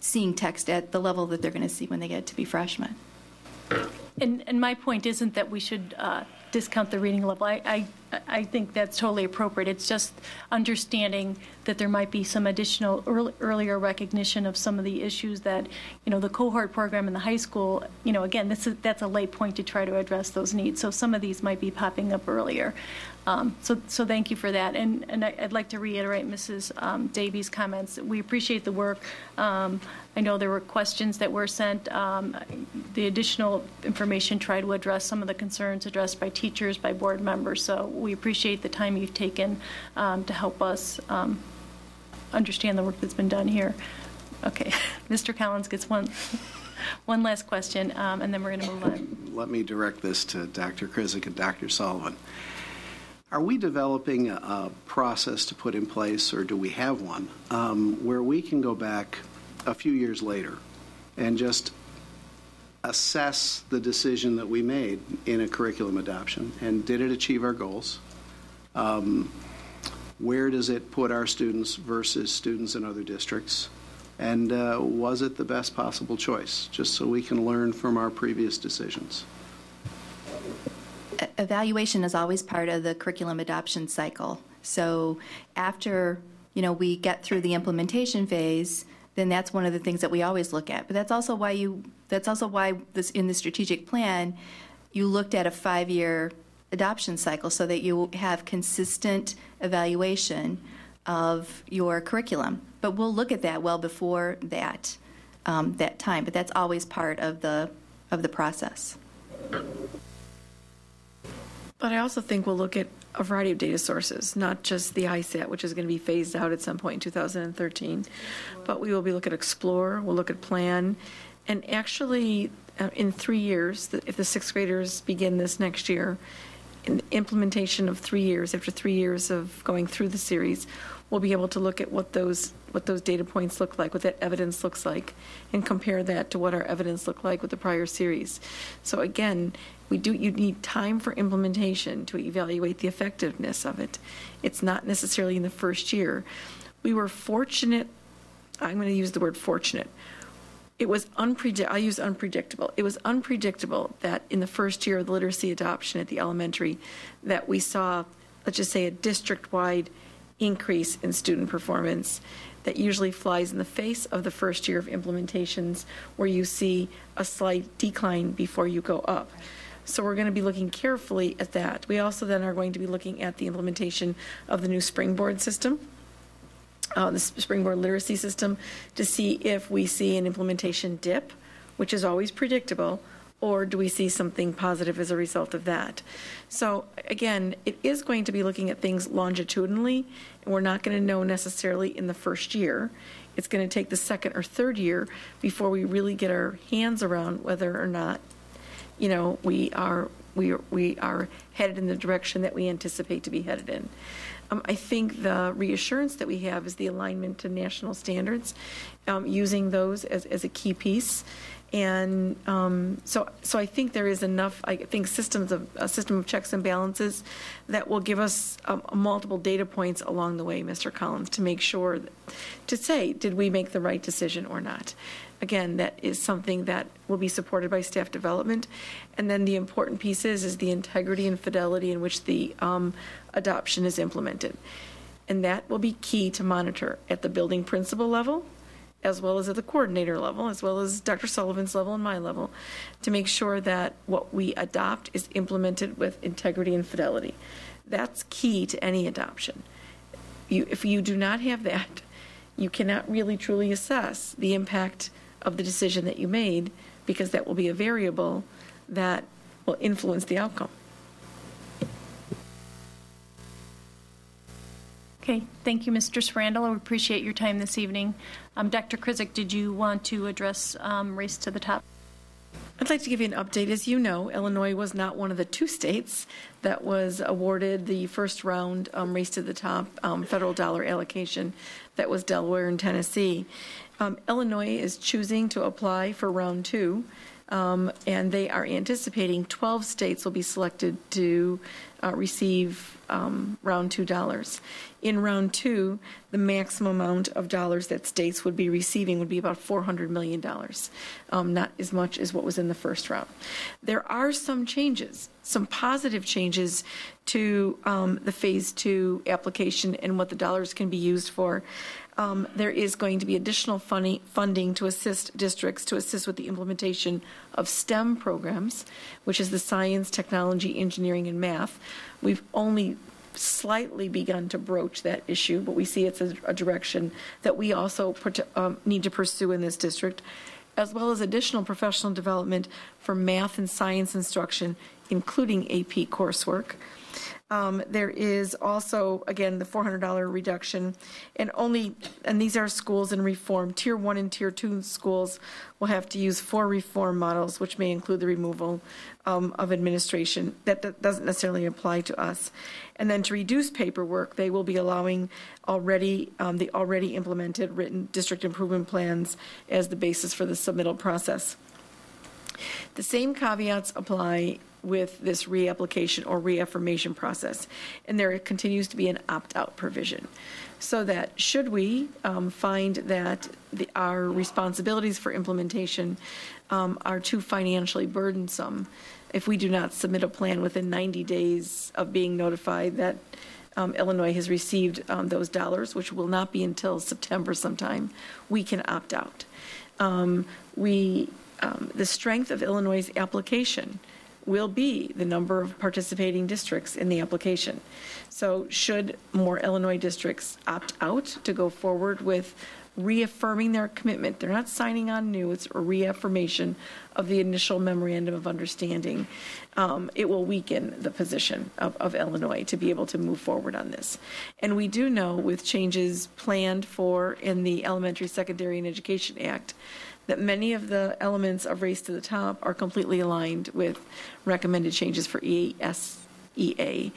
seeing text at the level that they're going to see when they get to be freshmen. And my point isn't that we should discount the reading level. I think that's totally appropriate. It's just understanding that there might be some additional earlier recognition of some of the issues that, the cohort program in the high school, again, that's a late point to try to address those needs. So some of these might be popping up earlier. So thank you for that. And I'd like to reiterate Mrs. Davies' comments. We appreciate the work. I know there were questions that were sent. The additional information tried to address some of the concerns addressed by teachers, by board members. So we appreciate the time you've taken to help us understand the work that's been done here. Okay, Mr. Collins gets one last question, and then we're going to move on. Let me direct this to Dr. Krizik and Dr. Sullivan. Are we developing a process to put in place, or do we have one, where we can go back a few years later and just assess the decision that we made in a curriculum adoption, and did it achieve our goals? Where does it put our students versus students in other districts? And was it the best possible choice, just so we can learn from our previous decisions? Evaluation is always part of the curriculum adoption cycle. So after, we get through the implementation phase, then that's one of the things that we always look at. But that's also why in the strategic plan, you looked at a 5-year adoption cycle, so that you have consistent evaluation of your curriculum. But we'll look at that well before that time. But that's always part of the process. But I also think we'll look at a variety of data sources, not just the ISAT, which is going to be phased out at some point in 2013, but we will be looking at Explore, we'll look at Plan, and actually in 3 years, if the sixth graders begin this next year, in the implementation of 3 years, after 3 years of going through the series, we'll be able to look at what those data points look like, what that evidence looks like, and compare that to what our evidence looked like with the prior series. So again, you need time for implementation to evaluate the effectiveness of it. It's not necessarily in the first year. We were fortunate, I'm going to use the word fortunate. It was I'll use unpredictable. It was unpredictable that in the first year of the literacy adoption at the elementary that we saw, let's just say, a district-wide increase in student performance that usually flies in the face of the first year of implementations, where you see a slight decline before you go up. So we're going to be looking carefully at that. We also then are going to be looking at the implementation of the new Springboard system, the Springboard literacy system, to see if we see an implementation dip, which is always predictable, or do we see something positive as a result of that? So again, it is going to be looking at things longitudinally, and we're not going to know necessarily in the first year. It's going to take the second or third year before we really get our hands around whether or not we are we are headed in the direction that we anticipate to be headed in. I think the reassurance that we have is the alignment to national standards, using those as a key piece. And so I think there is enough, I think, a system of checks and balances that will give us multiple data points along the way, Mr. Collins, to make sure, to say, did we make the right decision or not? Again, that is something that will be supported by staff development. And then the important piece is the integrity and fidelity in which the adoption is implemented. And that will be key to monitor at the building principal level, as well as at the coordinator level, as well as Dr. Sullivan's level and my level, to make sure that what we adopt is implemented with integrity and fidelity. That's key to any adoption. If you do not have that, you cannot really truly assess the impact of the decision that you made, because that will be a variable that will influence the outcome. Okay, thank you, Mr. Srandall. I appreciate your time this evening. Dr. Krizik, did you want to address Race to the Top? I'd like to give you an update. As you know, Illinois was not one of the 2 states that was awarded the first round Race to the Top federal dollar allocation. That was Delaware and Tennessee. Illinois is choosing to apply for round 2, and they are anticipating 12 states will be selected to receive round 2 dollars. In round 2, the maximum amount of dollars that states would be receiving would be about $400 million, not as much as what was in the first round. There are some changes, some positive changes to the Phase 2 application and what the dollars can be used for. There is going to be additional funding to assist districts to assist with the implementation of STEM programs, which is the science, technology, engineering, and math. We've only slightly begun to broach that issue, but we see it's a direction that we also need to pursue in this district, as well as additional professional development for math and science instruction, including AP coursework. There is also, again, the $400 reduction, and these are schools in reform. Tier 1 and Tier 2 schools will have to use 4 reform models, which may include the removal of administration. That doesn't necessarily apply to us. And then to reduce paperwork, they will be allowing the already implemented written district improvement plans as the basis for the submittal process. The same caveats apply with this reapplication or reaffirmation process, and there continues to be an opt-out provision, so that should we find that our responsibilities for implementation are too financially burdensome, if we do not submit a plan within 90 days of being notified that Illinois has received those dollars, which will not be until September sometime, we can opt out. The strength of Illinois' application will be the number of participating districts in the application. So should more Illinois districts opt out to go forward with reaffirming their commitment, they're not signing on new, it's a reaffirmation of the initial memorandum of understanding, it will weaken the position of Illinois to be able to move forward on this. And we do know, with changes planned for in the Elementary, Secondary, and Education Act, that many of the elements of Race to the Top are completely aligned with recommended changes for ESEA.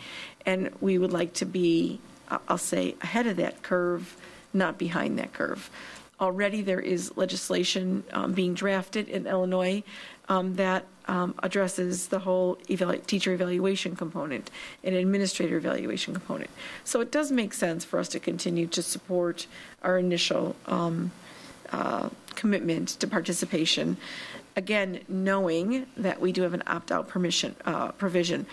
And we would like to be, I'll say, ahead of that curve, not behind that curve. Already there is legislation being drafted in Illinois that addresses the whole teacher evaluation component and administrator evaluation component. So it does make sense for us to continue to support our initial commitment to participation, again, knowing that we do have an opt-out provision.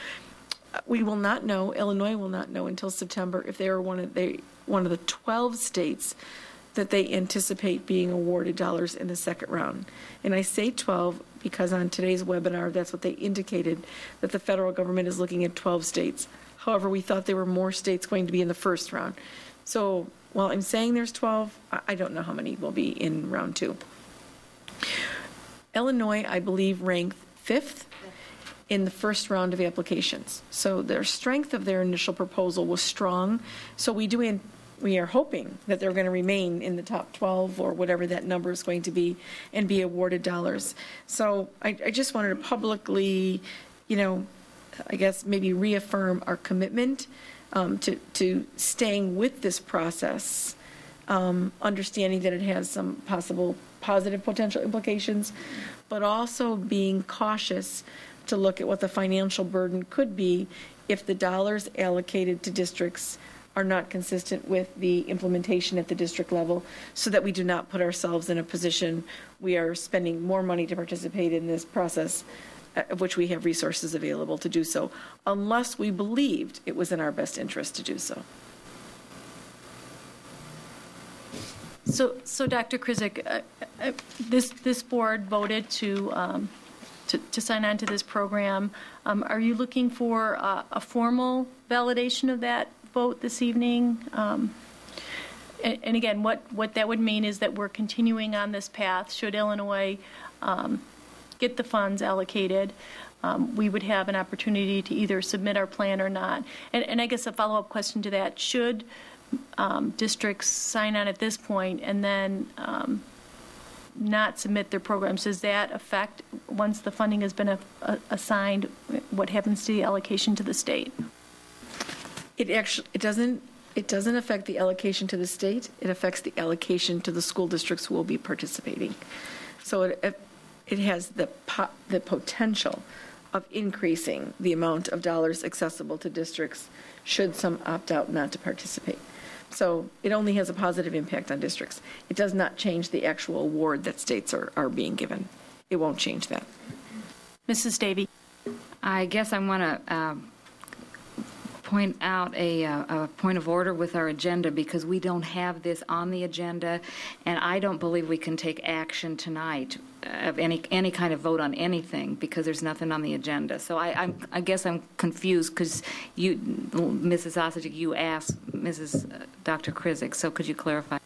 We will not know, Illinois will not know until September if they are one of the 12 states that they anticipate being awarded dollars in the second round. And I say 12 because on today's webinar, that's what they indicated, that the federal government is looking at 12 states. However, we thought there were more states going to be in the first round. So while I'm saying there's 12, I don't know how many will be in round 2. Illinois, I believe, ranked 5th in the first round of applications. So their strength of their initial proposal was strong. So we are hoping that they're going to remain in the top 12 or whatever that number is going to be and be awarded dollars. So I just wanted to publicly, I guess, maybe reaffirm our commitment to staying with this process, understanding that it has some possible positive potential implications, but also being cautious to look at what the financial burden could be if the dollars allocated to districts are not consistent with the implementation at the district level, so that we do not put ourselves in a position we are spending more money to participate in this process, of which we have resources available to do so, unless we believed it was in our best interest to do so. So Dr. Krizik, this board voted to sign on to this program. Are you looking for a formal validation of that vote this evening? And again, what that would mean is that we're continuing on this path. Should Illinois get the funds allocated, we would have an opportunity to either submit our plan or not. And I guess a follow-up question to that, should districts sign on at this point and then not submit their programs, does that affect, once the funding has been assigned, what happens to the allocation to the state? It doesn't affect the allocation to the state. It affects the allocation to the school districts who will be participating. So it has the potential of increasing the amount of dollars accessible to districts should some opt out not to participate. So it only has a positive impact on districts. It does not change the actual award that states are being given. It won't change that. Mrs. Davey. I guess I want to point out a point of order with our agenda, because we don't have this on the agenda, and I don't believe we can take action tonight of any kind of vote on anything because there's nothing on the agenda. So I guess I'm confused because you, Mrs. Ostojic, you asked Dr. Krizik, so could you clarify?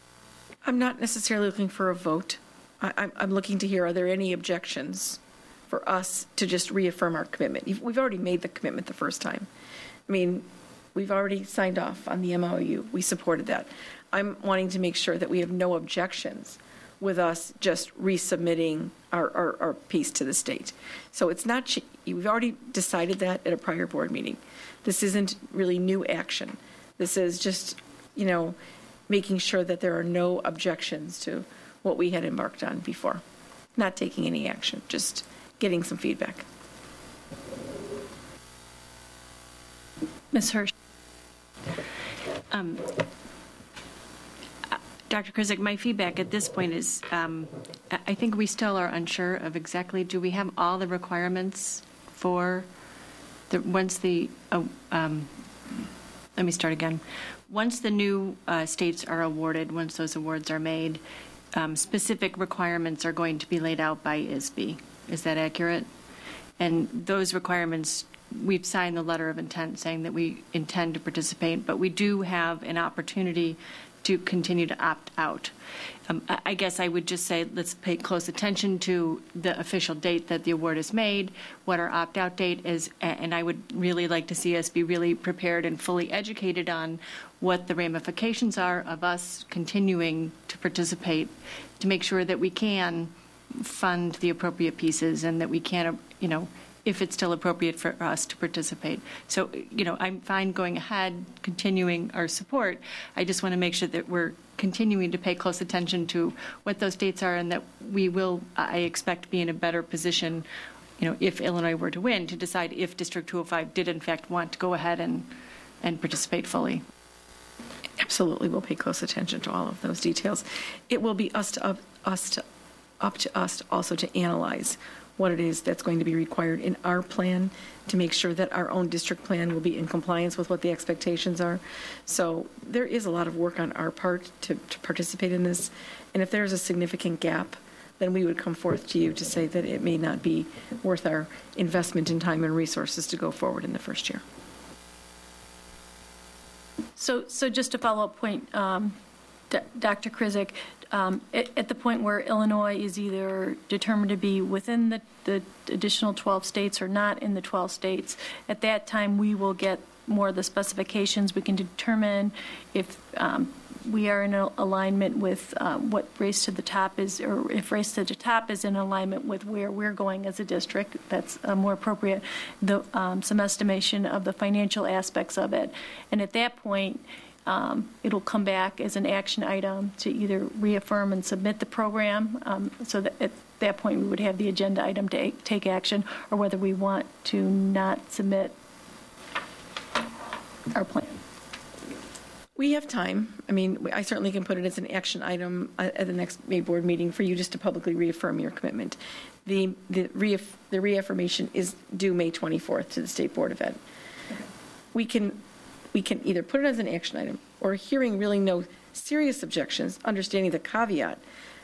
I'm not necessarily looking for a vote. I'm looking to hear, are there any objections for us to just reaffirm our commitment? We've already made the commitment the first time. I mean, we've already signed off on the MOU. We supported that. I'm wanting to make sure that we have no objections with us just resubmitting our piece to the state. So it's not, we've already decided that at a prior board meeting. This isn't really new action. This is just, making sure that there are no objections to what we had embarked on before. Not taking any action, just getting some feedback. Ms. Hirsch. Dr. Krizik, my feedback at this point is I think we still are unsure of exactly, do we have all the requirements for once the, let me start again. Once the new states are awarded, once those awards are made, specific requirements are going to be laid out by ISB. Is that accurate? And those requirements, we've signed the letter of intent saying that we intend to participate, but we do have an opportunity to continue to opt out. I guess I would just say let's pay close attention to the official date that the award is made, what our opt-out date is, and I would really like to see us be really prepared and fully educated on what the ramifications are of us continuing to participate, to make sure that we can fund the appropriate pieces and that we can, if it's still appropriate for us to participate. So, I'm fine going ahead, continuing our support. I just want to make sure that we're continuing to pay close attention to what those dates are and that we will, I expect, be in a better position, if Illinois were to win, to decide if District 205 did in fact want to go ahead and participate fully. Absolutely, we'll pay close attention to all of those details. It will be up to us also to analyze what it is that's going to be required in our plan to make sure that our own district plan will be in compliance with what the expectations are. So there is a lot of work on our part to participate in this. And if there's a significant gap, then we would come forth to you to say that it may not be worth our investment in time and resources to go forward in the first year. So just a follow-up point, Dr. Krizik, at the point where Illinois is either determined to be within the additional 12 states or not in the 12 states, at that time we will get more of the specifications. We can determine if we are in alignment with what Race to the Top is, or if Race to the Top is in alignment with where we're going as a district, that's more appropriate, some estimation of the financial aspects of it. And at that point, it'll come back as an action item to either reaffirm and submit the program, so that at that point we would have the agenda item to take action, or whether we want to not submit our plan. We have time. I mean, I certainly can put it as an action item at the next May board meeting for you just to publicly reaffirm your commitment. The reaffirmation is due May 24th to the State Board of Ed. Okay. We can either put it as an action item, or hearing really no serious objections, understanding the caveat,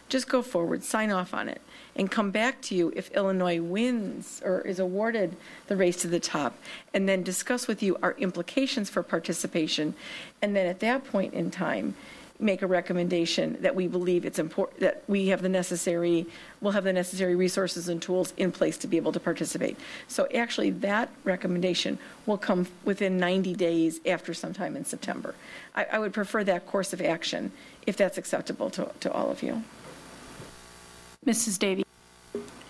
just go forward, sign off on it, and come back to you if Illinois wins or is awarded the Race to the Top, and then discuss with you our implications for participation, and then at that point in time, make a recommendation that we believe it's important, that we'll have the necessary resources and tools in place to be able to participate. So actually that recommendation will come within 90 days after sometime in September. I would prefer that course of action if that's acceptable to all of you. Mrs. Davey.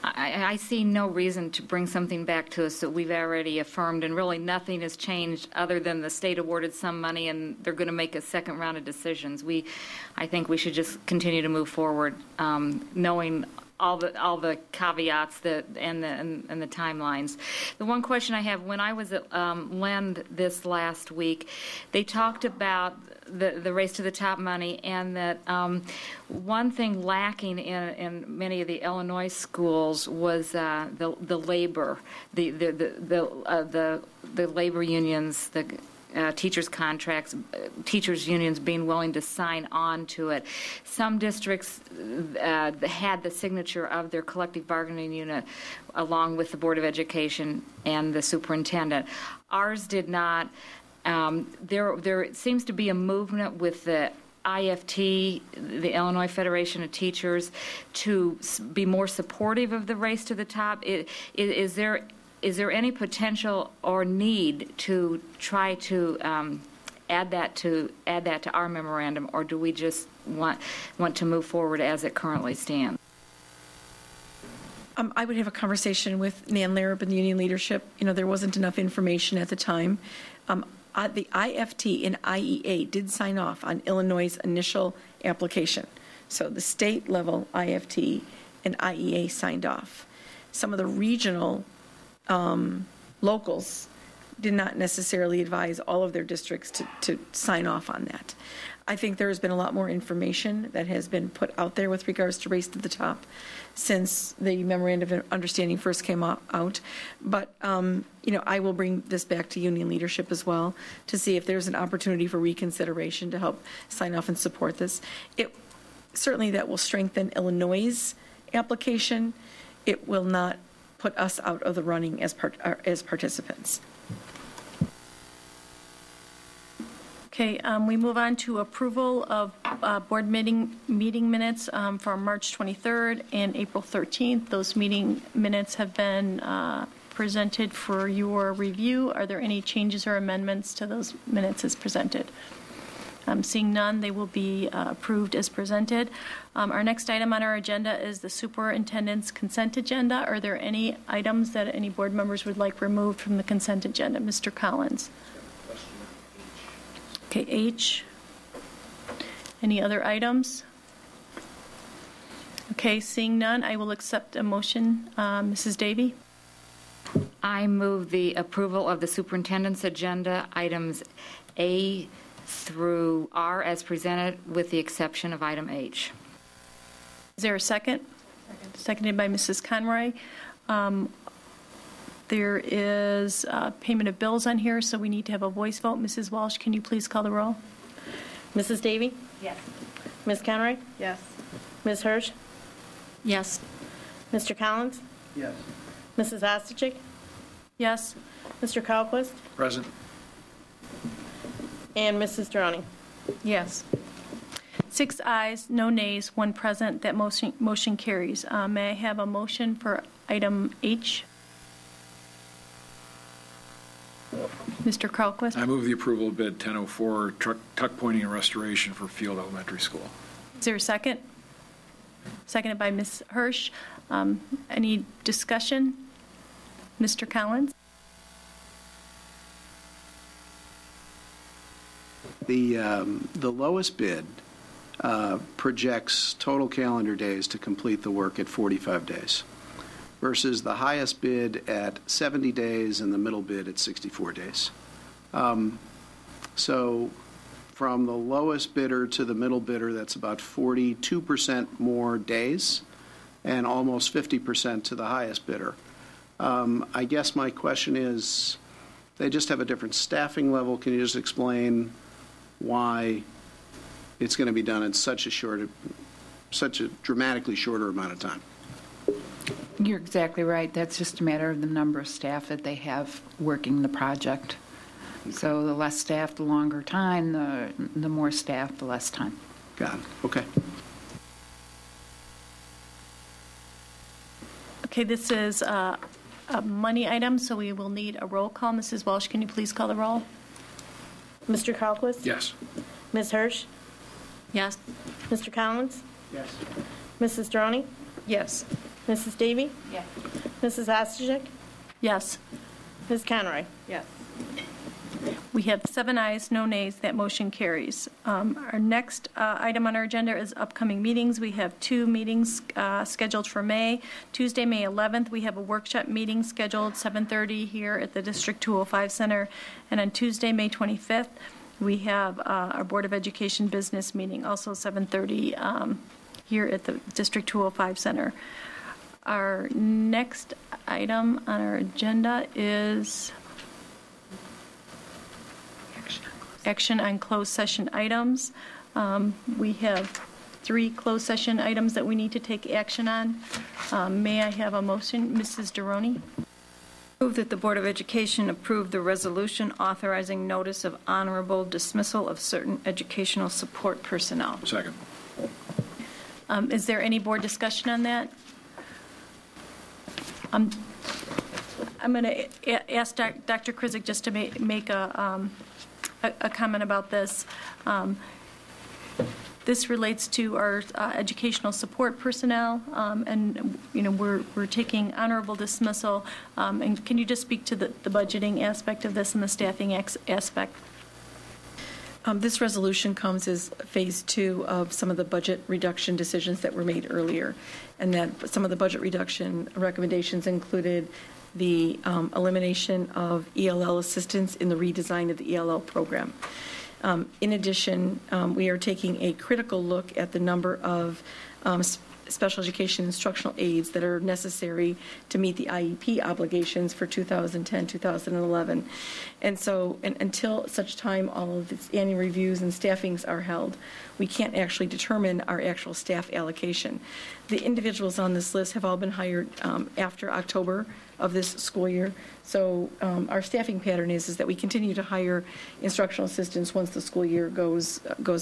I see no reason to bring something back to us that we've already affirmed, and really nothing has changed other than the state awarded some money and they're going to make a second round of decisions. I think we should just continue to move forward, knowing all the caveats and the timelines. The one question I have, when I was at LEND this last week, they talked about the Race to the Top money, and that one thing lacking in many of the Illinois schools was the labor, the labor unions, the teachers' contracts, teachers' unions being willing to sign on to it. Some districts had the signature of their collective bargaining unit along with the Board of Education and the superintendent. Ours did not. There seems to be a movement with the IFT, the Illinois Federation of Teachers, to be more supportive of the Race to the Top. Is there any potential or need to try to add that to our memorandum, or do we just want to move forward as it currently stands? I would have a conversation with Nan Larab and the union leadership. There wasn't enough information at the time. The IFT and IEA did sign off on Illinois' initial application. So the state level IFT and IEA signed off. Some of the regional locals did not necessarily advise all of their districts to sign off on that. I think there has been a lot more information that has been put out there with regards to Race to the Top since the Memorandum of Understanding first came out. But, I will bring this back to union leadership as well to see if there's an opportunity for reconsideration to help sign off and support this. Certainly that will strengthen Illinois' application. It will not put us out of the running as participants. Okay, we move on to approval of board meeting minutes from March 23rd and April 13th. Those meeting minutes have been presented for your review. Are there any changes or amendments to those minutes as presented? Seeing none, they will be approved as presented. Our next item on our agenda is the superintendent's consent agenda. Are there any items that any board members would like removed from the consent agenda? Mr. Collins. Okay, H. Any other items? Okay, seeing none, I will accept a motion. Mrs. Davey? I move the approval of the superintendent's agenda, items A through R as presented, with the exception of item H. Is there a second? Seconded by Mrs. Conroy. There is payment of bills on here, so we need to have a voice vote. Mrs. Walsh, can you please call the roll? Mrs. Davey? Yes. Ms. Conroy? Yes. Ms. Hirsch? Yes. Mr. Collins? Yes. Mrs. Ostojic? Yes. Mr. Kalquist? Present. And Mrs. Droney? Yes. 6 ayes, no nays, 1 present. That motion carries. May I have a motion for item H? Mr. Kralquist? I move the approval of bid 1004, tuck pointing and restoration for Field Elementary School. Is there a second? Seconded by Ms. Hirsch. Any discussion? Mr. Collins? The lowest bid projects total calendar days to complete the work at 45 days versus the highest bid at 70 days and the middle bid at 64 days. So from the lowest bidder to the middle bidder, that's about 42% more days and almost 50% to the highest bidder. I guess my question is, they just have a different staffing level. Can you just explain why it's going to be done in such a dramatically shorter amount of time? You're exactly right. That's just a matter of the number of staff that they have working the project. So the less staff, the longer time, the more staff, the less time. Got it. Okay. Okay, this is a money item, so we will need a roll call. Mrs. Walsh, can you please call the roll? Mr. Kralquist? Yes. Ms. Hirsch? Yes. Mr. Collins? Yes. Mrs. Droney? Yes. Mrs. Davy? Yes. Mrs. Ostojic? Yes. Ms. Conroy? Yes. We have 7 ayes, no nays. That motion carries. Our next item on our agenda is upcoming meetings. We have 2 meetings scheduled for May. Tuesday, May 11th, we have a workshop meeting scheduled 7:30 here at the District 205 Center. And on Tuesday, May 25th, we have our Board of Education business meeting, also 7:30 here at the District 205 Center. Our next item on our agenda is action on closed session items. We have 3 closed session items that we need to take action on. May I have a motion? Mrs. Durroni? Move that the Board of Education approve the resolution authorizing notice of honorable dismissal of certain educational support personnel. Second. Is there any board discussion on that? I'm going to ask Dr. Krizik just to make a comment about this. This relates to our educational support personnel, and we're taking honorable dismissal. And can you just speak to the budgeting aspect of this and the staffing aspect? This resolution comes as phase 2 of some of the budget reduction decisions that were made earlier, and that some of the budget reduction recommendations included the elimination of ELL assistance in the redesign of the ELL program. In addition, we are taking a critical look at the number of special education instructional aids that are necessary to meet the IEP obligations for 2010-2011. And so until such time all of its annual reviews and staffings are held, we can't actually determine our actual staff allocation. The individuals on this list have all been hired after October of this school year. So our staffing pattern is that we continue to hire instructional assistants once the school year goes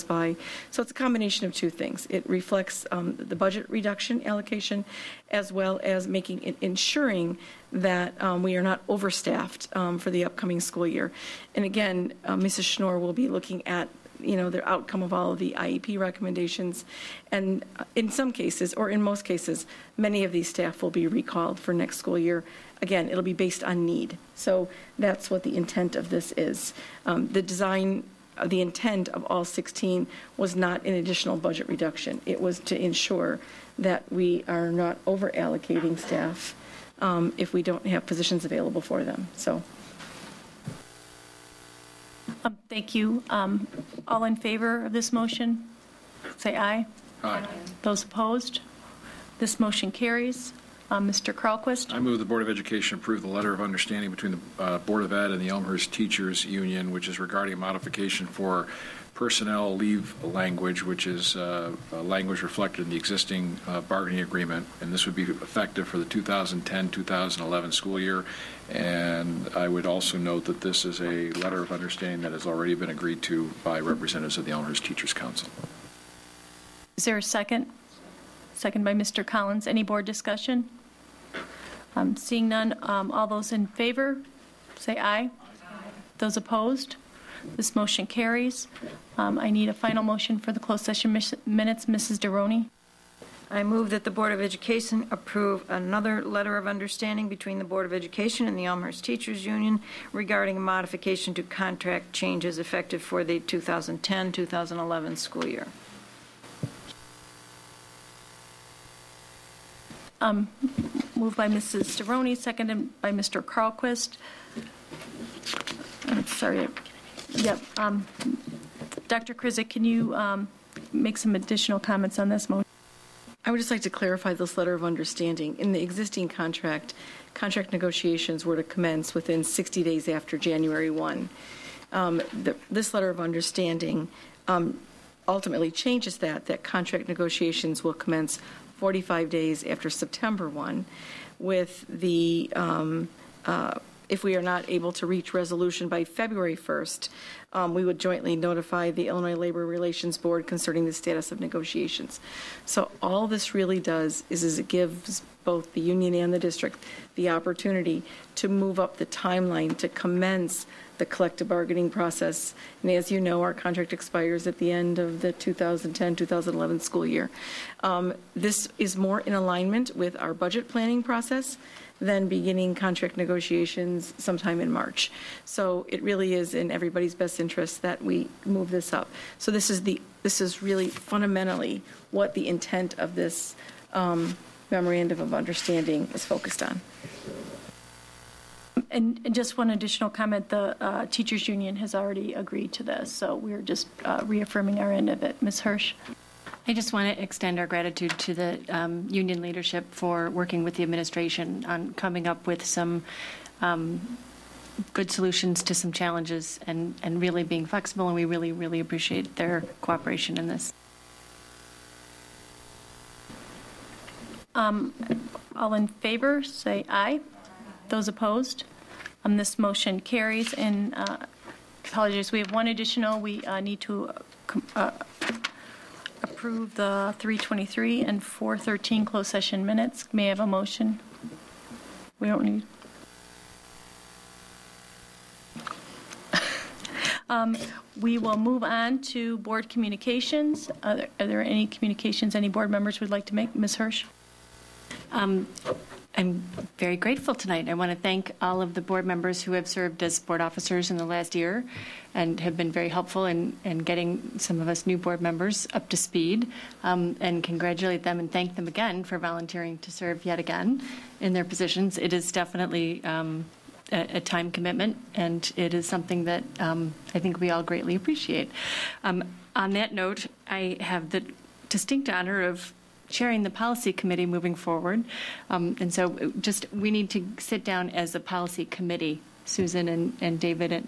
by. So it's a combination of 2 things. It reflects the budget reduction allocation, as well as ensuring that we are not overstaffed for the upcoming school year. And again, Mrs. Schnorr will be looking at the outcome of all of the IEP recommendations. And in some cases, or in most cases, many of these staff will be recalled for next school year. Again, it'll be based on need. So that's what the intent of this is. The intent of all 16 was not an additional budget reduction. It was to ensure that we are not over allocating staff if we don't have positions available for them. So. Thank you. All in favor of this motion, say aye. Aye. Those opposed? This motion carries. Mr. Kralquist? I move the Board of Education approve the letter of understanding between the Board of Ed and the Elmhurst Teachers Union, which is regarding a modification for personnel leave language, which is language reflected in the existing bargaining agreement, and this would be effective for the 2010-2011 school year. And I would also note that this is a letter of understanding that has already been agreed to by representatives of the Elmhurst Teachers Council. Is there a second? Second by Mr. Collins. Any board discussion? Seeing none, all those in favor, say aye. Aye. Those opposed? This motion carries. I need a final motion for the closed session minutes. Mrs. Deroney. I move that the Board of Education approve another letter of understanding between the Board of Education and the Elmhurst Teachers Union regarding a modification to contract changes effective for the 2010-2011 school year. Moved by Mrs. Deroney, seconded by Mr. Carlquist. Sorry. Yep. Dr. Krizik, can you make some additional comments on this motion? I would just like to clarify this letter of understanding. In the existing contract negotiations were to commence within 60 days after January 1. This letter of understanding ultimately changes that contract negotiations will commence 45 days after September 1, with the if we are not able to reach resolution by February 1st, we would jointly notify the Illinois Labor Relations Board concerning the status of negotiations. So all this really does is it gives both the union and the district the opportunity to move up the timeline to commence the collective bargaining process. And as you know, our contract expires at the end of the 2010-2011 school year. This is more in alignment with our budget planning process than beginning contract negotiations sometime in March. So it really is in everybody's best interest that we move this up. So this is really fundamentally what the intent of this memorandum of understanding is focused on. And just one additional comment, the teachers union has already agreed to this, so we're just reaffirming our end of it. Ms. Hirsch? I just want to extend our gratitude to the union leadership for working with the administration on coming up with some good solutions to some challenges and really being flexible, and we really, really appreciate their cooperation in this. All in favor, say aye. Those opposed? This motion carries. And apologies, we have one additional. We need to approve the 3:23 and 4:13 closed session minutes. May I have a motion? We don't need. We will move on to board communications. Are there any communications any board members would like to make? Ms. Hirsch? I'm very grateful tonight. I want to thank all of the board members who have served as board officers in the last year and have been very helpful in getting some of us new board members up to speed, and congratulate them and thank them again for volunteering to serve yet again in their positions. It is definitely a time commitment, and it is something that I think we all greatly appreciate. On that note, I have the distinct honor of chairing the policy committee moving forward. And so we need to sit down as a policy committee, Susan and David,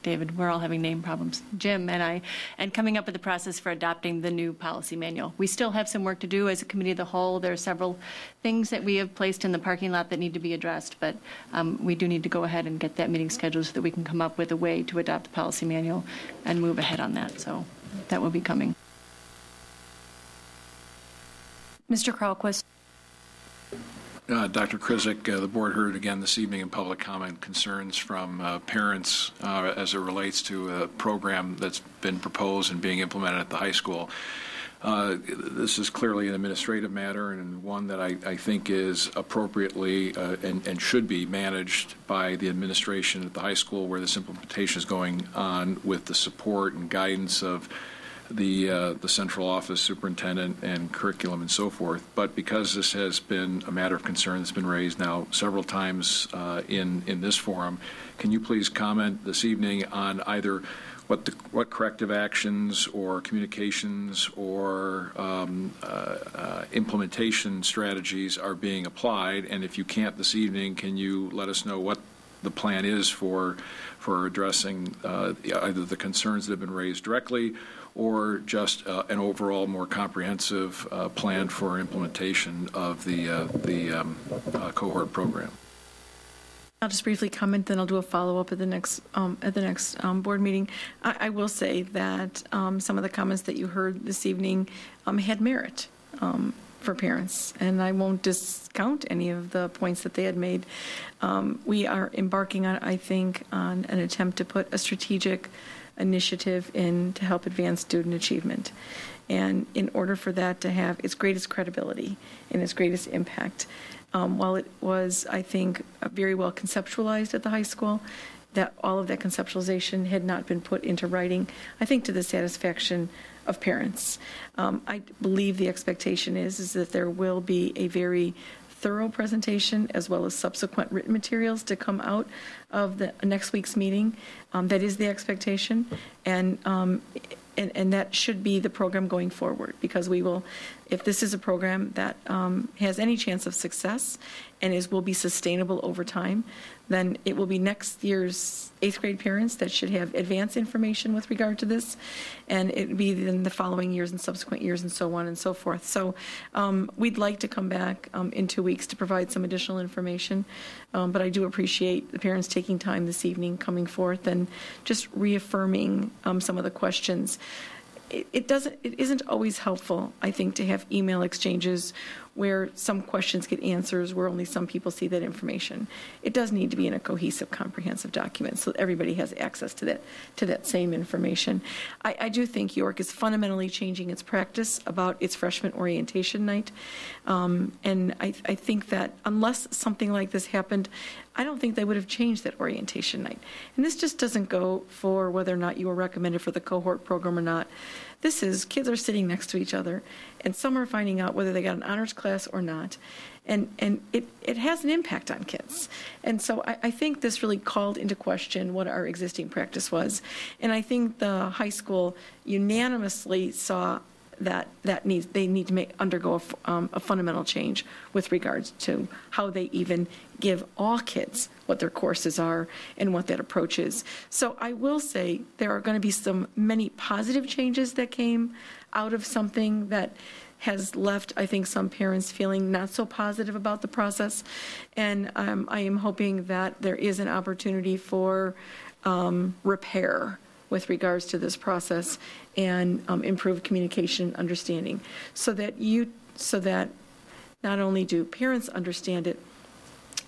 David, we're all having name problems, Jim and I, and coming up with the process for adopting the new policy manual. We still have some work to do as a committee of the whole. There are several things that we have placed in the parking lot that need to be addressed, but we do need to go ahead and get that meeting scheduled so that we can come up with a way to adopt the policy manual and move ahead on that. So that will be coming. Mr. Carlquist. Dr. Krizik, the board heard again this evening in public comment concerns from parents as it relates to a program that's been proposed and being implemented at the high school. This is clearly an administrative matter and one that I think is appropriately and should be managed by the administration at the high school where this implementation is going on with the support and guidance of the central office superintendent and curriculum and so forth. But because this has been a matter of concern that's been raised now several times in this forum, can you please comment this evening on either what corrective actions or communications or implementation strategies are being applied? And if you can't this evening, can you let us know what the plan is for addressing either the concerns that have been raised directly or just an overall more comprehensive plan for implementation of the cohort program? I'll just briefly comment, then I'll do a follow-up at the next board meeting. I will say that some of the comments that you heard this evening had merit. for parents, and I won't discount any of the points that they had made. We are embarking on, I think, on an attempt to put a strategic initiative in to help advance student achievement. And in order for that to have its greatest credibility and its greatest impact, while it was, I think, very well conceptualized at the high school, that all of that conceptualization had not been put into writing, I think to the satisfaction of parents. I believe the expectation is that there will be a very thorough presentation as well as subsequent written materials to come out of the next week's meeting. That is the expectation, and that should be the program going forward, because we will, if this is a program that has any chance of success and will be sustainable over time, then it will be next year's 8th grade parents that should have advance information with regard to this, and it will be in the following years and subsequent years and so on and so forth. So we'd like to come back in 2 weeks to provide some additional information, but I do appreciate the parents taking time this evening, coming forth and just reaffirming some of the questions. It isn't always helpful, I think, to have email exchanges where some questions get answers where only some people see that information. It does need to be in a cohesive, comprehensive document so that everybody has access to that same information. I do think York is fundamentally changing its practice about its freshman orientation night, and I think that unless something like this happened, I don't think they would have changed that orientation night. And this just doesn't go for whether or not you were recommended for the cohort program or not. This is kids are sitting next to each other, and some are finding out whether they got an honors class or not. And it has an impact on kids. And so I think this really called into question what our existing practice was. And I think the high school unanimously saw that they need to undergo a fundamental change with regards to how they even give all kids what their courses are and what that approach is. So I will say there are going to be many positive changes that came out of something that has left, I think, some parents feeling not so positive about the process. And I am hoping that there is an opportunity for repair with regards to this process and improved communication and understanding, so that not only do parents understand it,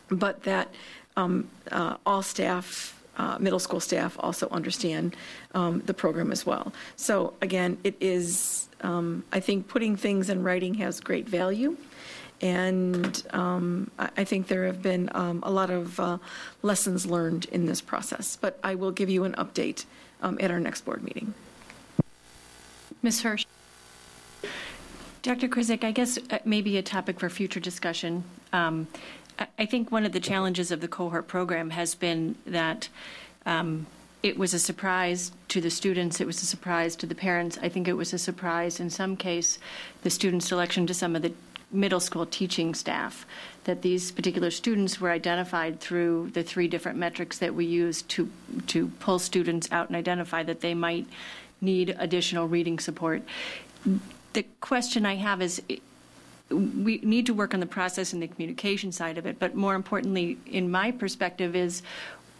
but that all staff, middle school staff, also understand the program as well. So again, it is, I think putting things in writing has great value. And I think there have been a lot of lessons learned in this process. But I will give you an update at our next board meeting. Ms. Hirsch. Dr. Krizik, I guess maybe a topic for future discussion. I think one of the challenges of the cohort program has been that it was a surprise to the students. It was a surprise to the parents. I think it was a surprise, in some case, the student selection to some of the middle school teaching staff, that these particular students were identified through the 3 different metrics that we use to pull students out and identify that they might need additional reading support. The question I have is, we need to work on the process and the communication side of it, but more importantly, in my perspective, is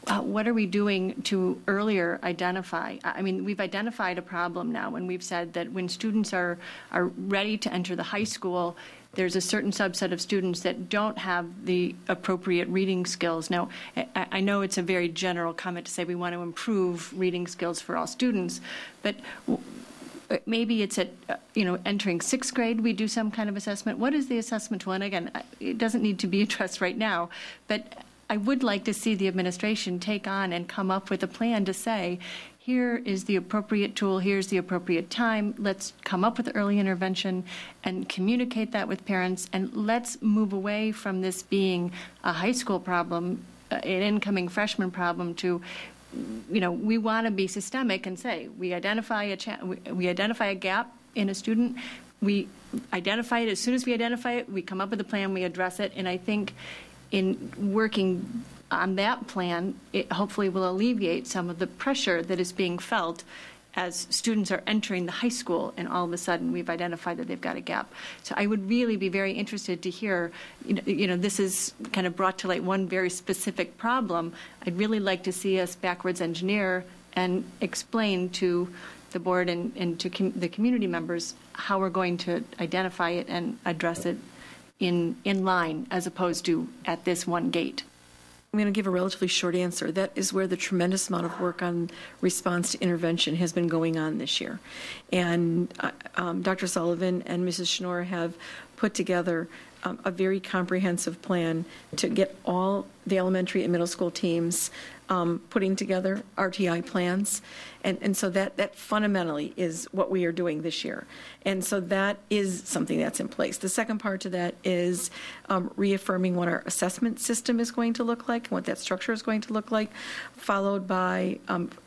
what are we doing to earlier identify? I mean, we've identified a problem now, and we've said that when students are ready to enter the high school, there's a certain subset of students that don't have the appropriate reading skills. Now, I know it's a very general comment to say we want to improve reading skills for all students, but maybe it's at, entering 6th grade, we do some kind of assessment. What is the assessment tool? And again, it doesn't need to be addressed right now, but I would like to see the administration take on and come up with a plan to say, here is the appropriate tool, here's the appropriate time, let's come up with early intervention and communicate that with parents, and let's move away from this being a high school problem, an incoming freshman problem, to, we want to be systemic and say, we identify a gap in a student, we identify it. As soon as we identify it, we come up with a plan, we address it, and I think in working on that plan, it hopefully will alleviate some of the pressure that is being felt as students are entering the high school and all of a sudden we've identified that they've got a gap. So I would really be very interested to hear, this is kind of brought to light one very specific problem. I'd really like to see us backwards engineer and explain to the board and to the community members how we're going to identify it and address it in line as opposed to at this one gate. I'm going to give a relatively short answer. That is where the tremendous amount of work on response to intervention has been going on this year. And Dr. Sullivan and Mrs. Schnorr have put together a very comprehensive plan to get all the elementary and middle school teams putting together RTI plans. And so that fundamentally is what we are doing this year. And so that is something that's in place. The second part to that is reaffirming what our assessment system is going to look like and what that structure is going to look like, followed by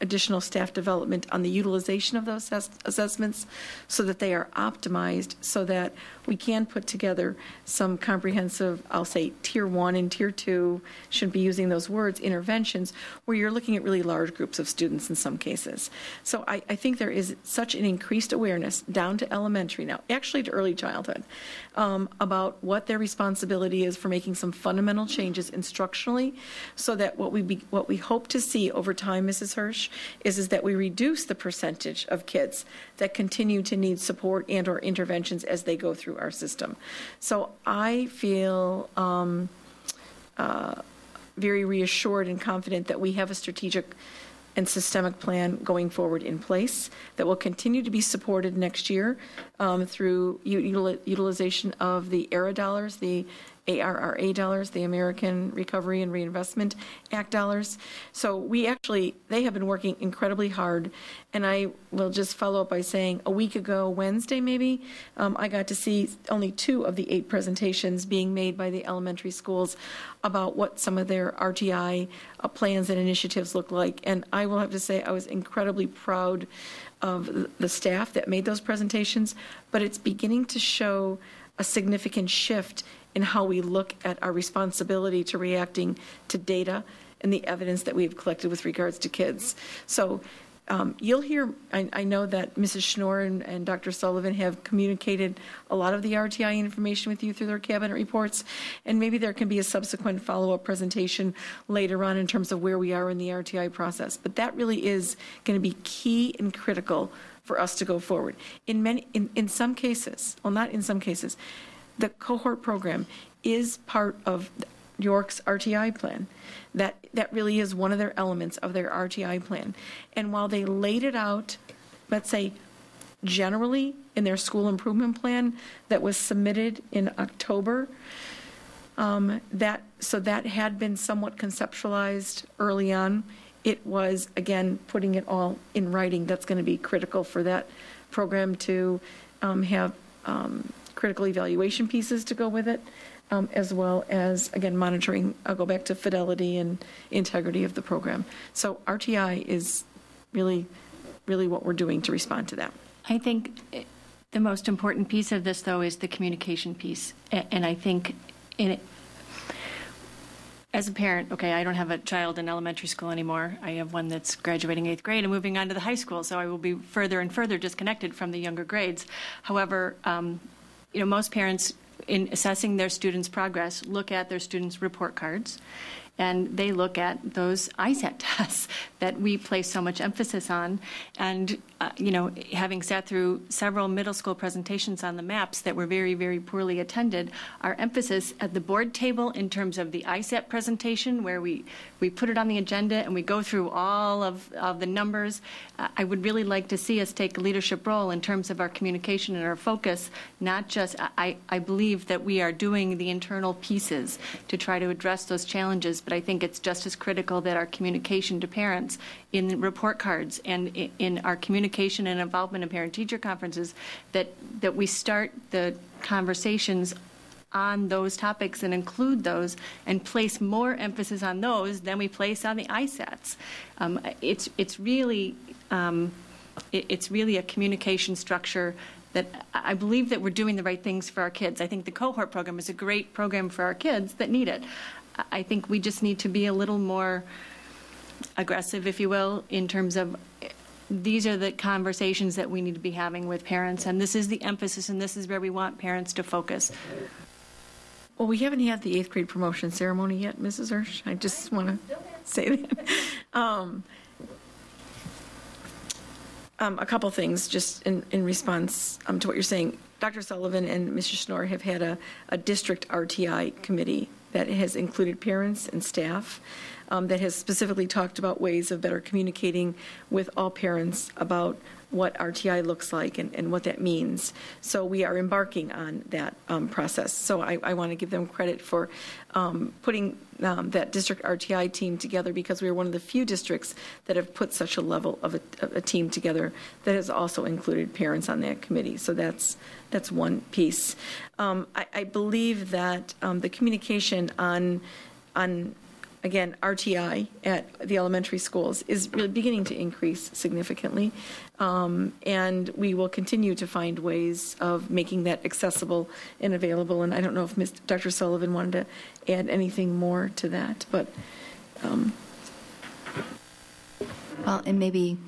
additional staff development on the utilization of those assessments so that they are optimized so that we can put together some comprehensive, I'll say, Tier 1 and Tier 2, shouldn't be using those words, interventions, where you're looking at really large groups of students in some cases. So I think there is such an increased awareness down to elementary now, actually to early childhood, about what their responsibility is for making some fundamental changes instructionally so that what we hope to see over time, Mrs. Hirsch, is that we reduce the percentage of kids that continue to need support and or interventions as they go through our system. So I feel very reassured and confident that we have a strategic and systemic plan going forward in place that will continue to be supported next year through utilization of the ARRA dollars, the ARRA dollars, the American Recovery and Reinvestment Act dollars. So they have been working incredibly hard. And I will just follow up by saying a week ago, Wednesday maybe, I got to see only 2 of the 8 presentations being made by the elementary schools about what some of their RTI plans and initiatives look like. And I will have to say I was incredibly proud of the staff that made those presentations, but it's beginning to show a significant shift in how we look at our responsibility to reacting to data and the evidence that we've collected with regards to kids. So you'll hear, I know that Mrs. Schnorr and Dr. Sullivan have communicated a lot of the RTI information with you through their cabinet reports, and maybe there can be a subsequent follow-up presentation later on in terms of where we are in the RTI process. But that really is going to be key and critical for us to go forward. In some cases, well, not in some cases, the cohort program is part of York's RTI plan. That really is one of their elements of their RTI plan. And while they laid it out, let's say, generally in their school improvement plan that was submitted in October, that had been somewhat conceptualized early on. It was, again, putting it all in writing. That's going to be critical for that program to have critical evaluation pieces to go with it, as well as, again, monitoring. I'll go back to fidelity and integrity of the program. So RTI is really, really what we're doing to respond to that. I think the most important piece of this, though, is the communication piece. And I think as a parent, okay, I don't have a child in elementary school anymore. I have one that's graduating 8th grade and moving on to the high school, so I will be further and further disconnected from the younger grades. However, most parents, in assessing their students' progress, look at their students' report cards, and they look at those ISAT tests that we place so much emphasis on. And, having sat through several middle school presentations on the maps that were very, very poorly attended, our emphasis at the board table in terms of the ISAT presentation, where we put it on the agenda and we go through all of the numbers, I would really like to see us take a leadership role in terms of our communication and our focus, not just, I believe that we are doing the internal pieces to try to address those challenges, but I think it's just as critical that our communication to parents in report cards and in our communication and involvement in parent-teacher conferences, that we start the conversations on those topics and include those and place more emphasis on those than we place on the ISATs. It's really a communication structure that I believe that we're doing the right things for our kids. I think the cohort program is a great program for our kids that need it. I think we just need to be a little more aggressive, if you will, in terms of these are the conversations that we need to be having with parents, and this is the emphasis, and this is where we want parents to focus. Well, we haven't had the 8th grade promotion ceremony yet, Mrs. Hirsch. I just want to say that. A couple things just in response to what you're saying. Dr. Sullivan and Mr. Schnorr have had a district RTI committee that has included parents and staff that has specifically talked about ways of better communicating with all parents about what RTI looks like and what that means. So we are embarking on that process. So I want to give them credit for putting that district RTI team together, because we are one of the few districts that have put such a level of a team together that has also included parents on that committee. So that's one piece. I believe that the communication on again, RTI at the elementary schools is really beginning to increase significantly, and we will continue to find ways of making that accessible and available. And I don't know if Dr. Sullivan wanted to add anything more to that, but. Well, and maybe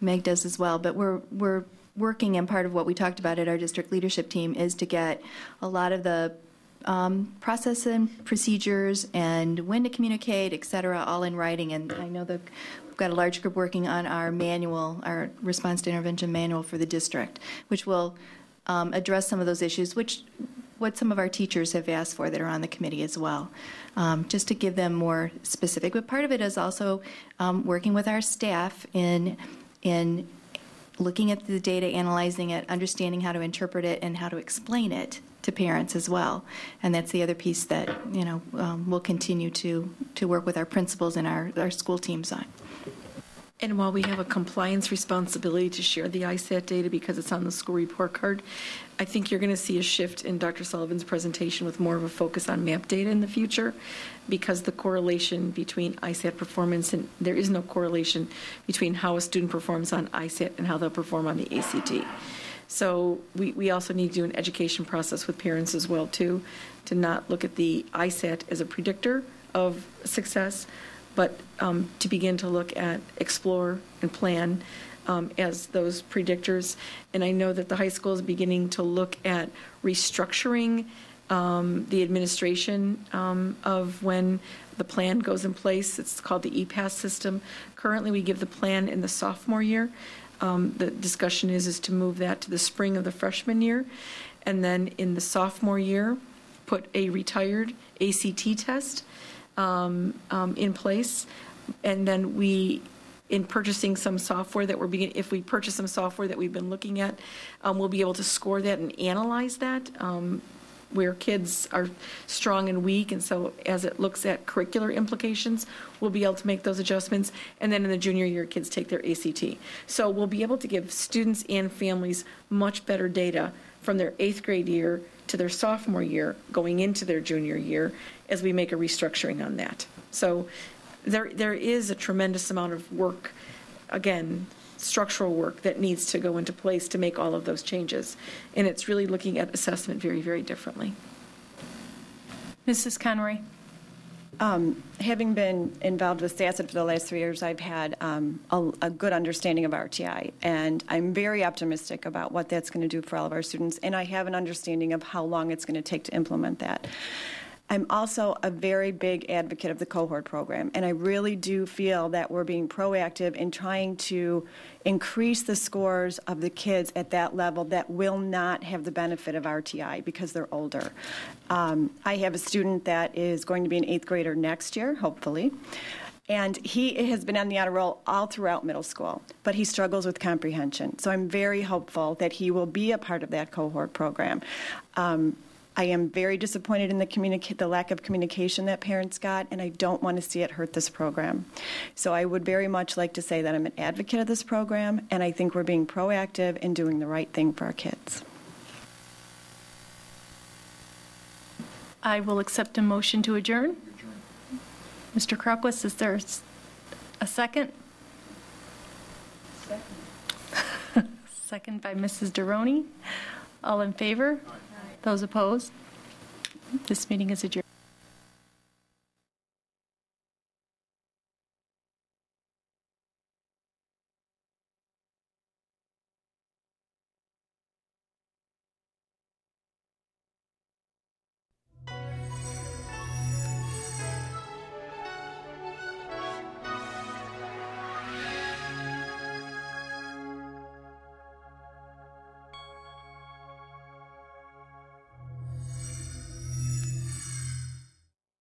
Meg does as well, but we're working, and part of what we talked about at our district leadership team is to get a lot of the process and procedures and when to communicate, et cetera, all in writing. And I know that we've got a large group working on our manual, our response to intervention manual for the district, which will address some of those issues, what some of our teachers have asked for that are on the committee as well, just to give them more specific. But part of it is also working with our staff in looking at the data, analyzing it, understanding how to interpret it, and how to explain it to parents as well. And that's the other piece that we'll continue to work with our principals and our school teams on. And while we have a compliance responsibility to share the ISAT data because it's on the school report card, I think you're going to see a shift in Dr. Sullivan's presentation with more of a focus on MAP data in the future, because the correlation between ISAT performance, and there is no correlation between how a student performs on ISAT and how they'll perform on the ACT. So we also need to do an education process with parents as well, too, to not look at the ISAT as a predictor of success, but to begin to look at explore and plan as those predictors. And I know that the high school is beginning to look at restructuring the administration of when the plan goes in place. It's called the EPASS system. Currently, we give the plan in the sophomore year. The discussion is to move that to the spring of the freshman year, and then in the sophomore year, put a retired ACT test in place, and then in purchasing some software that if we purchase some software that we've been looking at, we'll be able to score that and analyze that. Where kids are strong and weak, and so as it looks at curricular implications, we'll be able to make those adjustments. And then in the junior year, kids take their ACT. So we'll be able to give students and families much better data from their 8th grade year to their sophomore year, going into their junior year, as we make a restructuring on that. So there is a tremendous amount of work, again, structural work that needs to go into place to make all of those changes. And it's really looking at assessment very, very differently. Mrs. Conroy. Having been involved with SASIT for the last 3 years, I've had a good understanding of RTI, and I'm very optimistic about what that's going to do for all of our students, and I have an understanding of how long it's going to take to implement that. I'm also a very big advocate of the cohort program, and I really do feel that we're being proactive in trying to increase the scores of the kids at that level that will not have the benefit of RTI because they're older. I have a student that is going to be an 8th grader next year, hopefully, and he has been on the honor roll all throughout middle school, but he struggles with comprehension. So I'm very hopeful that he will be a part of that cohort program. I am very disappointed in the lack of communication that parents got, and I don't want to see it hurt this program. So I would very much like to say that I'm an advocate of this program, and I think we're being proactive in doing the right thing for our kids. I will accept a motion to adjourn. Mr. Crockwis, is there a second? Second by Mrs. Deroni. All in favor? Those opposed? This meeting is adjourned.